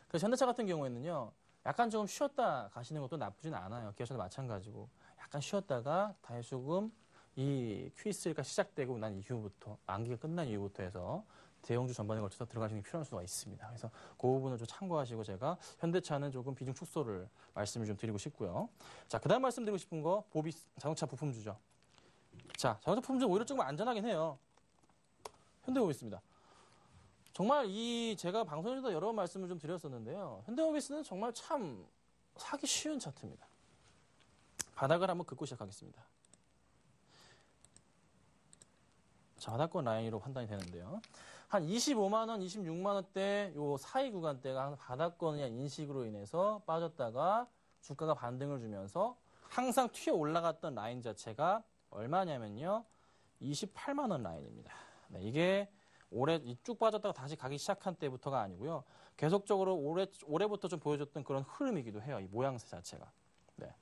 그래서 현대차 같은 경우에는요, 약간 좀 쉬었다 가시는 것도 나쁘진 않아요. 기아차도 마찬가지고. 약간 쉬었다가 다시 조금 이 Q3가 시작되고 난 이후부터, 만기가 끝난 이후부터 해서 대형주 전반에 걸쳐서 들어가시는 게 필요할 수가 있습니다. 그래서 그 부분을 좀 참고하시고 제가 현대차는 조금 비중 축소를 말씀을 좀 드리고 싶고요. 자, 그 다음 말씀드리고 싶은 거 보비스 자동차 부품주죠. 자, 자동차 부품주 오히려 조금 안전하긴 해요. 현대모비스입니다. 정말 제가 방송에서도 여러 번 말씀을 좀 드렸었는데요. 현대모비스는 정말 참 사기 쉬운 차트입니다. 바닥을 한번 긋고 시작하겠습니다. 자, 바닥권 라인으로 판단이 되는데요. 한 25만 원, 26만 원대 요 사이 구간대가 항상 바닥권이냐 인식으로 인해서 빠졌다가 주가가 반등을 주면서 항상 튀어 올라갔던 라인 자체가 얼마냐면요. 28만 원 라인입니다. 네, 이게 올해 쭉 빠졌다가 다시 가기 시작한 때부터가 아니고요. 계속적으로 올해부터 좀 보여줬던 그런 흐름이기도 해요. 이 모양새 자체가. 네.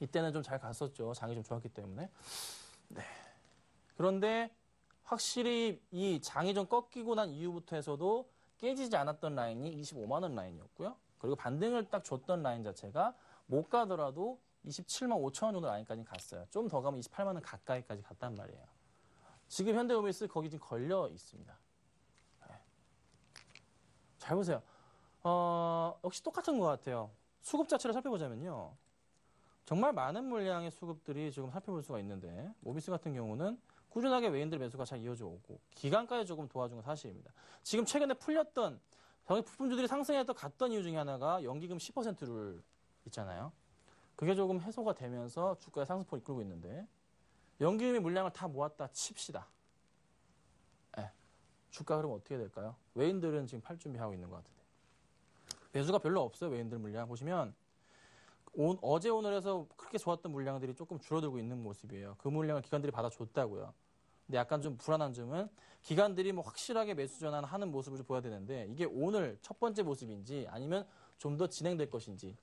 이때는 좀 잘 갔었죠. 장이 좀 좋았기 때문에. 네. 그런데 확실히 이 장이 좀 꺾이고 난 이후부터 해서도 깨지지 않았던 라인이 25만 원 라인이었고요. 그리고 반등을 딱 줬던 라인 자체가 못 가더라도 27만 5천 원 정도 라인까지 갔어요. 좀 더 가면 28만 원 가까이까지 갔단 말이에요. 지금 현대오미스 거기 지금 걸려 있습니다. 네. 잘 보세요. 역시 똑같은 것 같아요. 수급 자체를 살펴보자면요. 정말 많은 물량의 수급들이 지금 살펴볼 수가 있는데 모비스 같은 경우는 꾸준하게 외인들 매수가 잘 이어져 오고 기간까지 조금 도와준 건 사실입니다. 지금 최근에 풀렸던 부품주들이 상승해서 갔던 이유 중에 하나가 연기금 10%를 있잖아요. 그게 조금 해소가 되면서 주가의 상승폭을 이끌고 있는데 연기금이 물량을 다 모았다 칩시다. 네. 주가 흐름 어떻게 될까요? 외인들은 지금 팔 준비하고 있는 것 같은데 매수가 별로 없어요. 외인들 물량 보시면 어제 오늘에서 그렇게 좋았던 물량들이 조금 줄어들고 있는 모습이에요. 그 물량을 기관들이 받아줬다고요. 근데 약간 좀 불안한 점은 기관들이 뭐 확실하게 매수 전환하는 모습을 좀 보여야 되는데 이게 오늘 첫 번째 모습인지 아니면 좀 더 진행될 것인지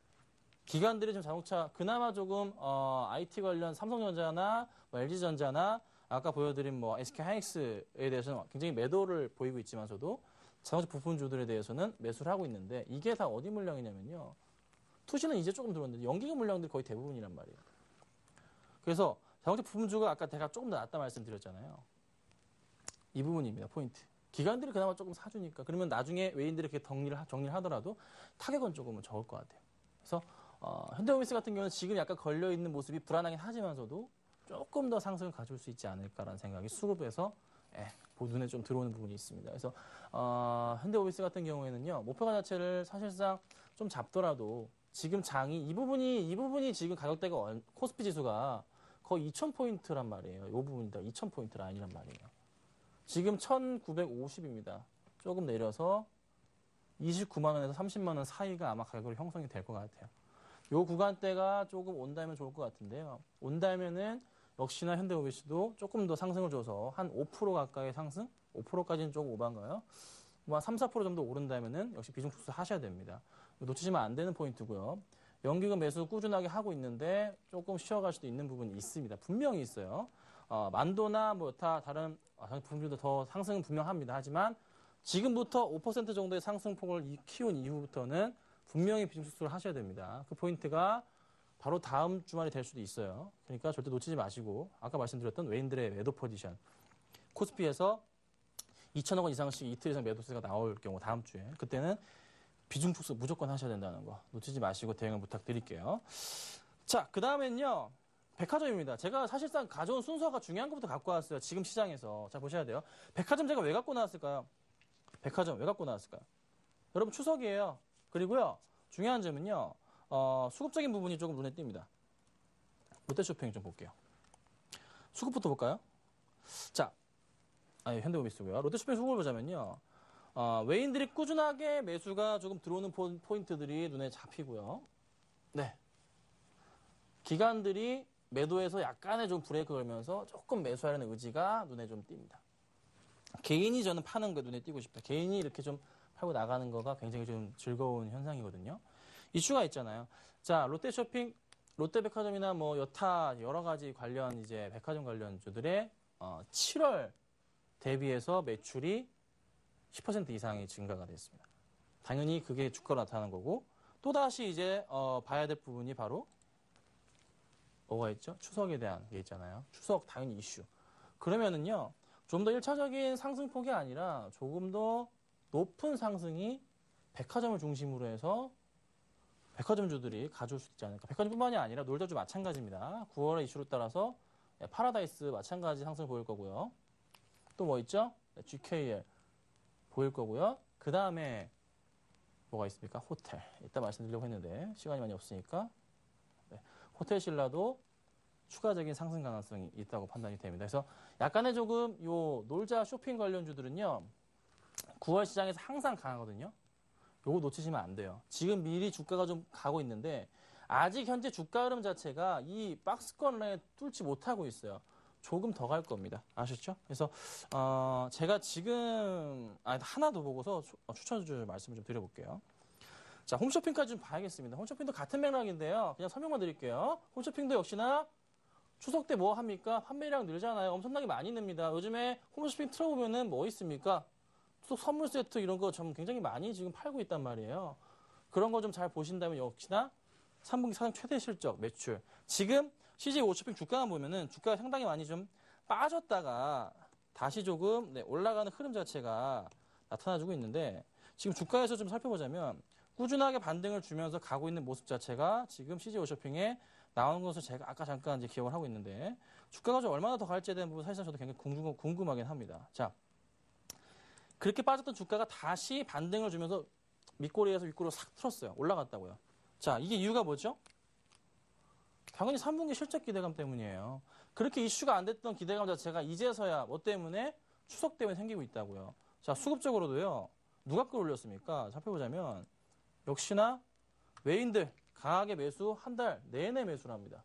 기관들이 좀 자동차 그나마 조금 IT 관련 삼성전자나 뭐 LG전자나 아까 보여드린 뭐 SK하이닉스에 대해서는 굉장히 매도를 보이고 있지만서도 자동차 부품주들에 대해서는 매수를 하고 있는데 이게 다 어디 물량이냐면요. 투시는 이제 조금 들어왔는데 연기금 물량들이 거의 대부분이란 말이에요. 그래서 자동차 부품주가 아까 제가 조금 더 낫다 말씀드렸잖아요. 이 부분입니다. 포인트. 기관들이 그나마 조금 사주니까 그러면 나중에 외인들이 이렇게 정리를 하더라도 타격은 조금은 적을 것 같아요. 그래서 현대오미스 같은 경우는 지금 약간 걸려있는 모습이 불안하긴 하지만서도 조금 더 상승을 가져올 수 있지 않을까라는 생각이 수급에서 눈에 좀 들어오는 부분이 있습니다. 그래서 현대오미스 같은 경우에는요. 목표가 자체를 사실상 좀 잡더라도 지금 장이 이 부분이 지금 가격대가 코스피 지수가 거의 2,000포인트란 말이에요. 이 부분이다. 2,000포인트 라인이란 말이에요. 지금 1,950입니다. 조금 내려서 29만 원에서 30만 원 사이가 아마 가격으로 형성이 될 것 같아요. 요 구간대가 조금 온다면 좋을 것 같은데요. 온다면은 역시나 현대오미스도 조금 더 상승을 줘서 한 5% 가까이 상승? 5%까지는 조금 오반가요? 뭐 3, 4% 정도 오른다면은 역시 비중 축소 하셔야 됩니다. 놓치시면 안 되는 포인트고요. 연기금 매수 꾸준하게 하고 있는데 조금 쉬어갈 수도 있는 부분이 있습니다. 분명히 있어요. 만도나 뭐 다른 부분들도 더 상승은 분명합니다. 하지만 지금부터 5% 정도의 상승폭을 키운 이후부터는 분명히 비중 축소를 하셔야 됩니다. 그 포인트가 바로 다음 주말이 될 수도 있어요. 그러니까 절대 놓치지 마시고 아까 말씀드렸던 외인들의 매도 포지션 코스피에서 2천억 원 이상씩 이틀 이상 매도세가 나올 경우 다음 주에 그때는 비중 축소 무조건 하셔야 된다는 거 놓치지 마시고 대응을 부탁드릴게요. 자, 그 다음엔요. 백화점입니다. 제가 사실상 가져온 순서가 중요한 것부터 갖고 왔어요. 지금 시장에서. 자, 보셔야 돼요. 백화점 제가 왜 갖고 나왔을까요? 백화점 왜 갖고 나왔을까요? 여러분 추석이에요. 그리고요. 중요한 점은요. 수급적인 부분이 조금 눈에 띕니다. 롯데쇼핑 좀 볼게요. 수급부터 볼까요? 자, 현대오미스고요. 롯데쇼핑 수급을 보자면요. 외인들이 꾸준하게 매수가 조금 들어오는 포인트들이 눈에 잡히고요. 네. 기관들이 매도에서 약간의 좀 브레이크 걸면서 조금 매수하려는 의지가 눈에 좀 띕니다. 개인이 저는 파는 거 눈에 띄고 싶다. 개인이 이렇게 좀 팔고 나가는 거가 굉장히 좀 즐거운 현상이거든요. 이슈가 있잖아요. 자, 롯데쇼핑, 롯데백화점이나 뭐 여타 여러 가지 관련 이제 백화점 관련주들의 7월 대비해서 매출이 10% 이상이 증가가 됐습니다. 당연히 그게 주가로 나타나는 거고 또다시 이제 봐야 될 부분이 바로 뭐가 있죠? 추석에 대한 게 있잖아요. 추석 당연히 이슈. 그러면은요. 좀 더 1차적인 상승폭이 아니라 조금 더 높은 상승이 백화점을 중심으로 해서 백화점주들이 가져올 수 있지 않을까. 백화점뿐만이 아니라 놀자주 마찬가지입니다. 9월의 이슈로 따라서 파라다이스 마찬가지 상승을 보일 거고요. 또 뭐 있죠? GKL 보일 거고요. 그 다음에 뭐가 있습니까? 호텔. 이따 말씀드리려고 했는데 시간이 많이 없으니까 호텔 신라도 추가적인 상승 가능성이 있다고 판단이 됩니다. 그래서 약간의 조금 요 놀자 쇼핑 관련주들은요. 9월 시장에서 항상 강하거든요. 요거 놓치시면 안 돼요. 지금 미리 주가가 좀 가고 있는데 아직 현재 주가 흐름 자체가 이 박스권 라인에 뚫지 못하고 있어요. 조금 더 갈 겁니다. 아셨죠? 그래서 제가 지금 하나 더 보고서 추천주 말씀을 좀 드려볼게요. 자, 홈쇼핑까지 좀 봐야겠습니다. 홈쇼핑도 같은 맥락인데요. 그냥 설명만 드릴게요. 홈쇼핑도 역시나 추석 때 뭐 합니까? 판매량 늘잖아요. 엄청나게 많이 늡니다. 요즘에 홈쇼핑 틀어보면은 뭐 있습니까? 추석 선물 세트 이런 거 좀 굉장히 많이 지금 팔고 있단 말이에요. 그런 거 좀 잘 보신다면 역시나 3분기 사상 최대 실적 매출. 지금 CJ 홈쇼핑 주가만 보면은 주가가 상당히 많이 좀 빠졌다가 다시 조금 올라가는 흐름 자체가 나타나주고 있는데 지금 주가에서 좀 살펴보자면 꾸준하게 반등을 주면서 가고 있는 모습 자체가 지금 CJ 홈쇼핑에 나오는 것을 제가 아까 잠깐 이제 기억을 하고 있는데 주가가 좀 얼마나 더 갈지에 대한 부분 사실상 저도 굉장히 궁금하긴 합니다. 자, 그렇게 빠졌던 주가가 다시 반등을 주면서 밑꼬리에서 윗꼬리로 싹 틀었어요. 올라갔다고요. 자, 이게 이유가 뭐죠? 당연히 3분기 실적 기대감 때문이에요. 그렇게 이슈가 안 됐던 기대감 자체가 이제서야 뭐 때문에 추석 때문에 생기고 있다고요. 자, 수급적으로도요. 누가 끌어올렸습니까? 살펴보자면 역시나 외인들 강하게 매수 한 달 내내 매수를 합니다.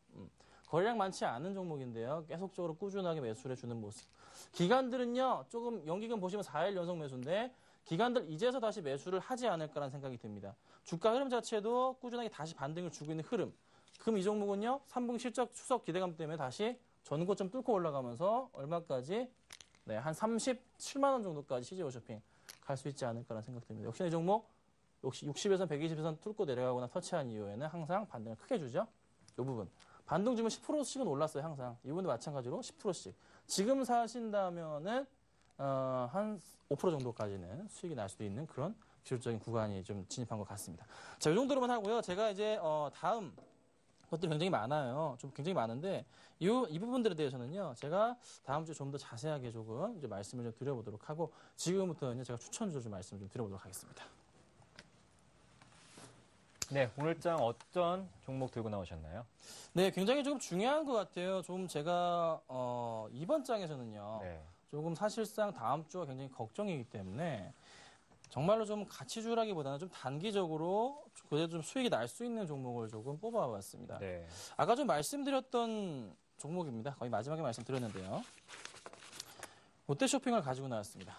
거래량 많지 않은 종목인데요. 계속적으로 꾸준하게 매수를 해주는 모습. 기관들은요. 조금 연기금 보시면 4일 연속 매수인데 기관들 이제서 다시 매수를 하지 않을까라는 생각이 듭니다. 주가 흐름 자체도 꾸준하게 다시 반등을 주고 있는 흐름. 그럼 이 종목은요. 3분기 실적 추석 기대감 때문에 다시 전고점 뚫고 올라가면서 얼마까지? 네, 한 37만 원 정도까지 CJ 홈쇼핑 갈 수 있지 않을까라는 생각 듭니다. 역시나 이 종목 역시 60에서 120에서 뚫고 내려가거나 터치한 이후에는 항상 반등을 크게 주죠. 이 부분. 반등 주면 10%씩은 올랐어요, 항상. 이분도 마찬가지로 10%씩. 지금 사신다면은, 한 5% 정도까지는 수익이 날 수도 있는 그런 기술적인 구간이 좀 진입한 것 같습니다. 자, 이 정도로만 하고요. 제가 이제, 다음 것들이 굉장히 많아요. 좀 굉장히 많은데, 이 부분들에 대해서는요, 제가 다음 주에 좀 더 자세하게 조금 이제 말씀을 좀 드려보도록 하고, 지금부터는 제가 추천주 좀 말씀을 좀 드려보도록 하겠습니다. 네, 오늘장 어떤 종목 들고 나오셨나요? 네, 굉장히 좀 중요한 것 같아요. 좀 제가 이번 장에서는요. 네. 조금 사실상 다음 주가 굉장히 걱정이기 때문에 정말로 좀 가치주라기보다는 좀 단기적으로 그래도 좀 수익이 날 수 있는 종목을 조금 뽑아봤습니다. 네. 아까 좀 말씀드렸던 종목입니다. 거의 마지막에 말씀드렸는데요. 롯데쇼핑을 가지고 나왔습니다.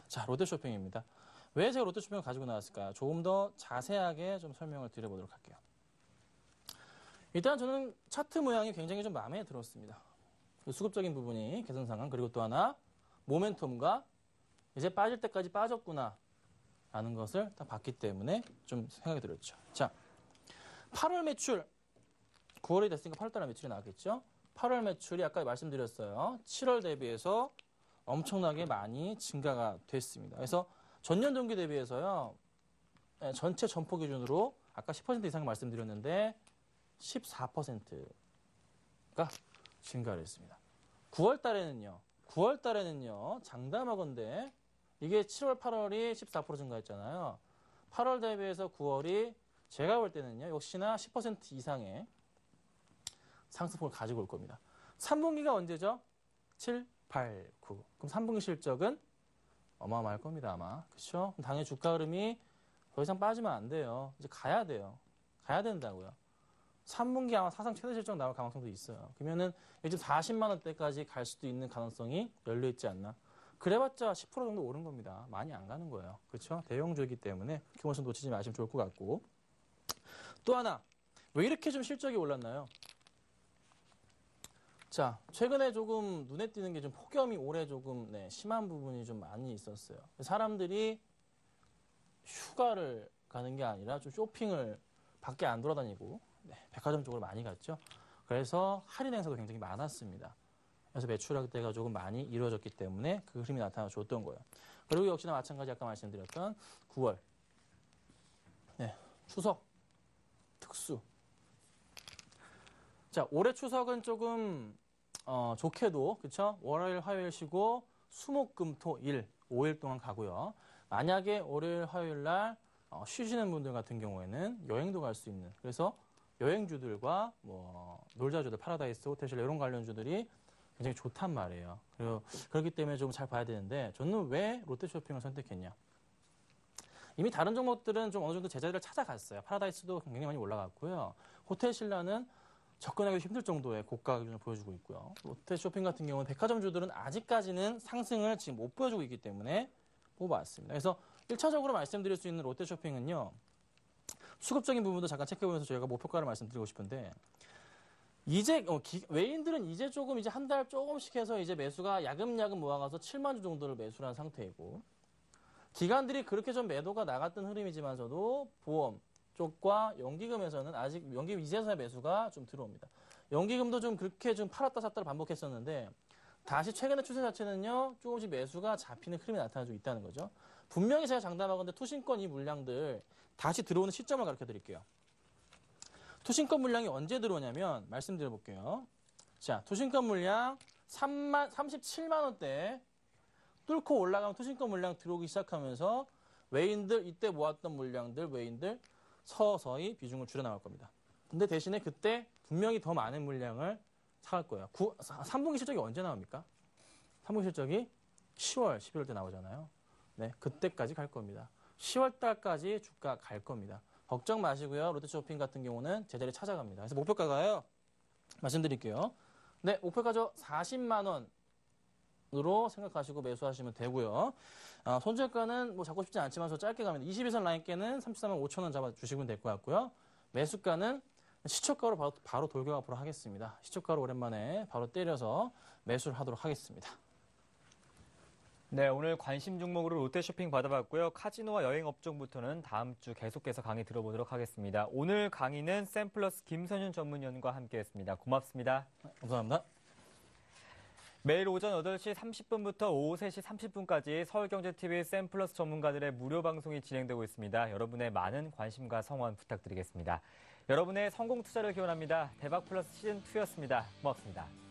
자, 롯데쇼핑입니다. 왜 제가 롯데쇼핑을 가지고 나왔을까요? 조금 더 자세하게 좀 설명을 드려보도록 할게요. 일단 저는 차트 모양이 굉장히 좀 마음에 들었습니다. 수급적인 부분이 개선 상황, 그리고 또 하나 모멘텀과 이제 빠질 때까지 빠졌구나 라는 것을 다 봤기 때문에 좀 생각이 들었죠. 자, 8월 매출 9월이 됐으니까 8월 달에 매출이 나왔겠죠. 8월 매출이 아까 말씀드렸어요. 7월 대비해서 엄청나게 많이 증가가 됐습니다. 그래서 전년 동기 대비해서요. 전체 점포 기준으로 아까 10% 이상 말씀드렸는데 14%가 증가를 했습니다. 9월 달에는요. 장담하건대 이게 7월, 8월이 14% 증가했잖아요. 8월 대비해서 9월이 제가 볼 때는요. 역시나 10% 이상의 상승폭을 가지고 올 겁니다. 3분기가 언제죠? 7, 8, 9. 그럼 3분기 실적은 어마어마할 겁니다, 아마. 그렇죠? 당연히 주가 흐름이 더 이상 빠지면 안 돼요. 이제 가야 돼요. 가야 된다고요. 3분기 아마 사상 최대 실적 나올 가능성도 있어요. 그러면은 요즘 40만 원대까지 갈 수도 있는 가능성이 열려 있지 않나. 그래봤자 10% 정도 오른 겁니다. 많이 안 가는 거예요. 그렇죠? 대형주이기 때문에 규모선 놓치지 마시면 좋을 것 같고. 또 하나, 왜 이렇게 좀 실적이 올랐나요? 자, 최근에 조금 눈에 띄는 게 좀 폭염이 올해 조금 심한 부분이 좀 많이 있었어요. 사람들이 휴가를 가는 게 아니라 좀 쇼핑을 밖에 안 돌아다니고 백화점 쪽으로 많이 갔죠. 그래서 할인 행사도 굉장히 많았습니다. 그래서 매출 확대가 조금 많이 이루어졌기 때문에 그 흐름이 나타나줬던 거예요. 그리고 역시나 마찬가지 아까 말씀드렸던 9월 추석 특수. 자, 올해 추석은 조금 좋게도 그렇죠? 월요일, 화요일 쉬고 수목금토일 5일 동안 가고요. 만약에 월요일, 화요일 날 쉬시는 분들 같은 경우에는 여행도 갈 수 있는. 그래서 여행주들과 뭐 놀자주들, 파라다이스, 호텔실 이런 관련주들이 굉장히 좋단 말이에요. 그리고 그렇기 때문에 좀 잘 봐야 되는데 저는 왜 롯데쇼핑을 선택했냐? 이미 다른 종목들은 좀 어느 정도 제자리를 찾아갔어요. 파라다이스도 굉장히 많이 올라갔고요. 호텔 신라는 접근하기 힘들 정도의 고가 기준을 보여주고 있고요. 롯데쇼핑 같은 경우는 백화점주들은 아직까지는 상승을 지금 못 보여주고 있기 때문에 뽑아왔습니다. 그래서 1차적으로 말씀드릴 수 있는 롯데쇼핑은요. 수급적인 부분도 잠깐 체크해보면서 저희가 목표가를 말씀드리고 싶은데 이제 외인들은 이제 조금 이제 한 달 조금씩 해서 이제 매수가 야금야금 모아가서 7만 주 정도를 매수한 상태이고 기관들이 그렇게 좀 매도가 나갔던 흐름이지만서도 보험 쪽과 연기금에서는 아직 연기금 이제서야 매수가 좀 들어옵니다. 연기금도 좀 그렇게 좀 팔았다 샀다를 반복했었는데 다시 최근의 추세 자체는요 조금씩 매수가 잡히는 흐름이 나타나고 있다는 거죠. 분명히 제가 장담하건대 투신권 이 물량들 다시 들어오는 시점을 가르쳐 드릴게요. 투신권 물량이 언제 들어오냐면 말씀드려 볼게요. 자, 투신권 물량 37만 원대 뚫고 올라가면 투신권 물량 들어오기 시작하면서 외인들 이때 모았던 물량들 외인들 서서히 비중을 줄여 나갈 겁니다. 근데 대신에 그때 분명히 더 많은 물량을 사갈 거예요. 3분기 실적이 언제 나옵니까? 3분기 실적이 10월, 11월 때 나오잖아요. 네, 그때까지 갈 겁니다. 10월 달까지 주가 갈 겁니다. 걱정 마시고요. 롯데쇼핑 같은 경우는 제자리 찾아갑니다. 그래서 목표가가요. 말씀드릴게요. 네, 목표가죠. 40만 원으로 생각하시고 매수하시면 되고요. 손절가는 뭐 잡고 싶지 않지만 저 짧게 갑니다. 21선 라인께는 34만 5천 원 잡아주시면 될 것 같고요. 매수가는 시초가로 바로 돌격 앞으로 하겠습니다. 시초가로 오랜만에 바로 때려서 매수를 하도록 하겠습니다. 네, 오늘 관심 종목으로 롯데쇼핑 받아봤고요. 카지노와 여행 업종부터는 다음 주 계속해서 강의 들어보도록 하겠습니다. 오늘 강의는 샘플러스 김선윤 전문위원과 함께했습니다. 고맙습니다. 감사합니다. 매일 오전 8시 30분부터 오후 3시 30분까지 서울경제TV 샘플러스 전문가들의 무료 방송이 진행되고 있습니다. 여러분의 많은 관심과 성원 부탁드리겠습니다. 여러분의 성공 투자를 기원합니다. 대박플러스 시즌2였습니다. 고맙습니다.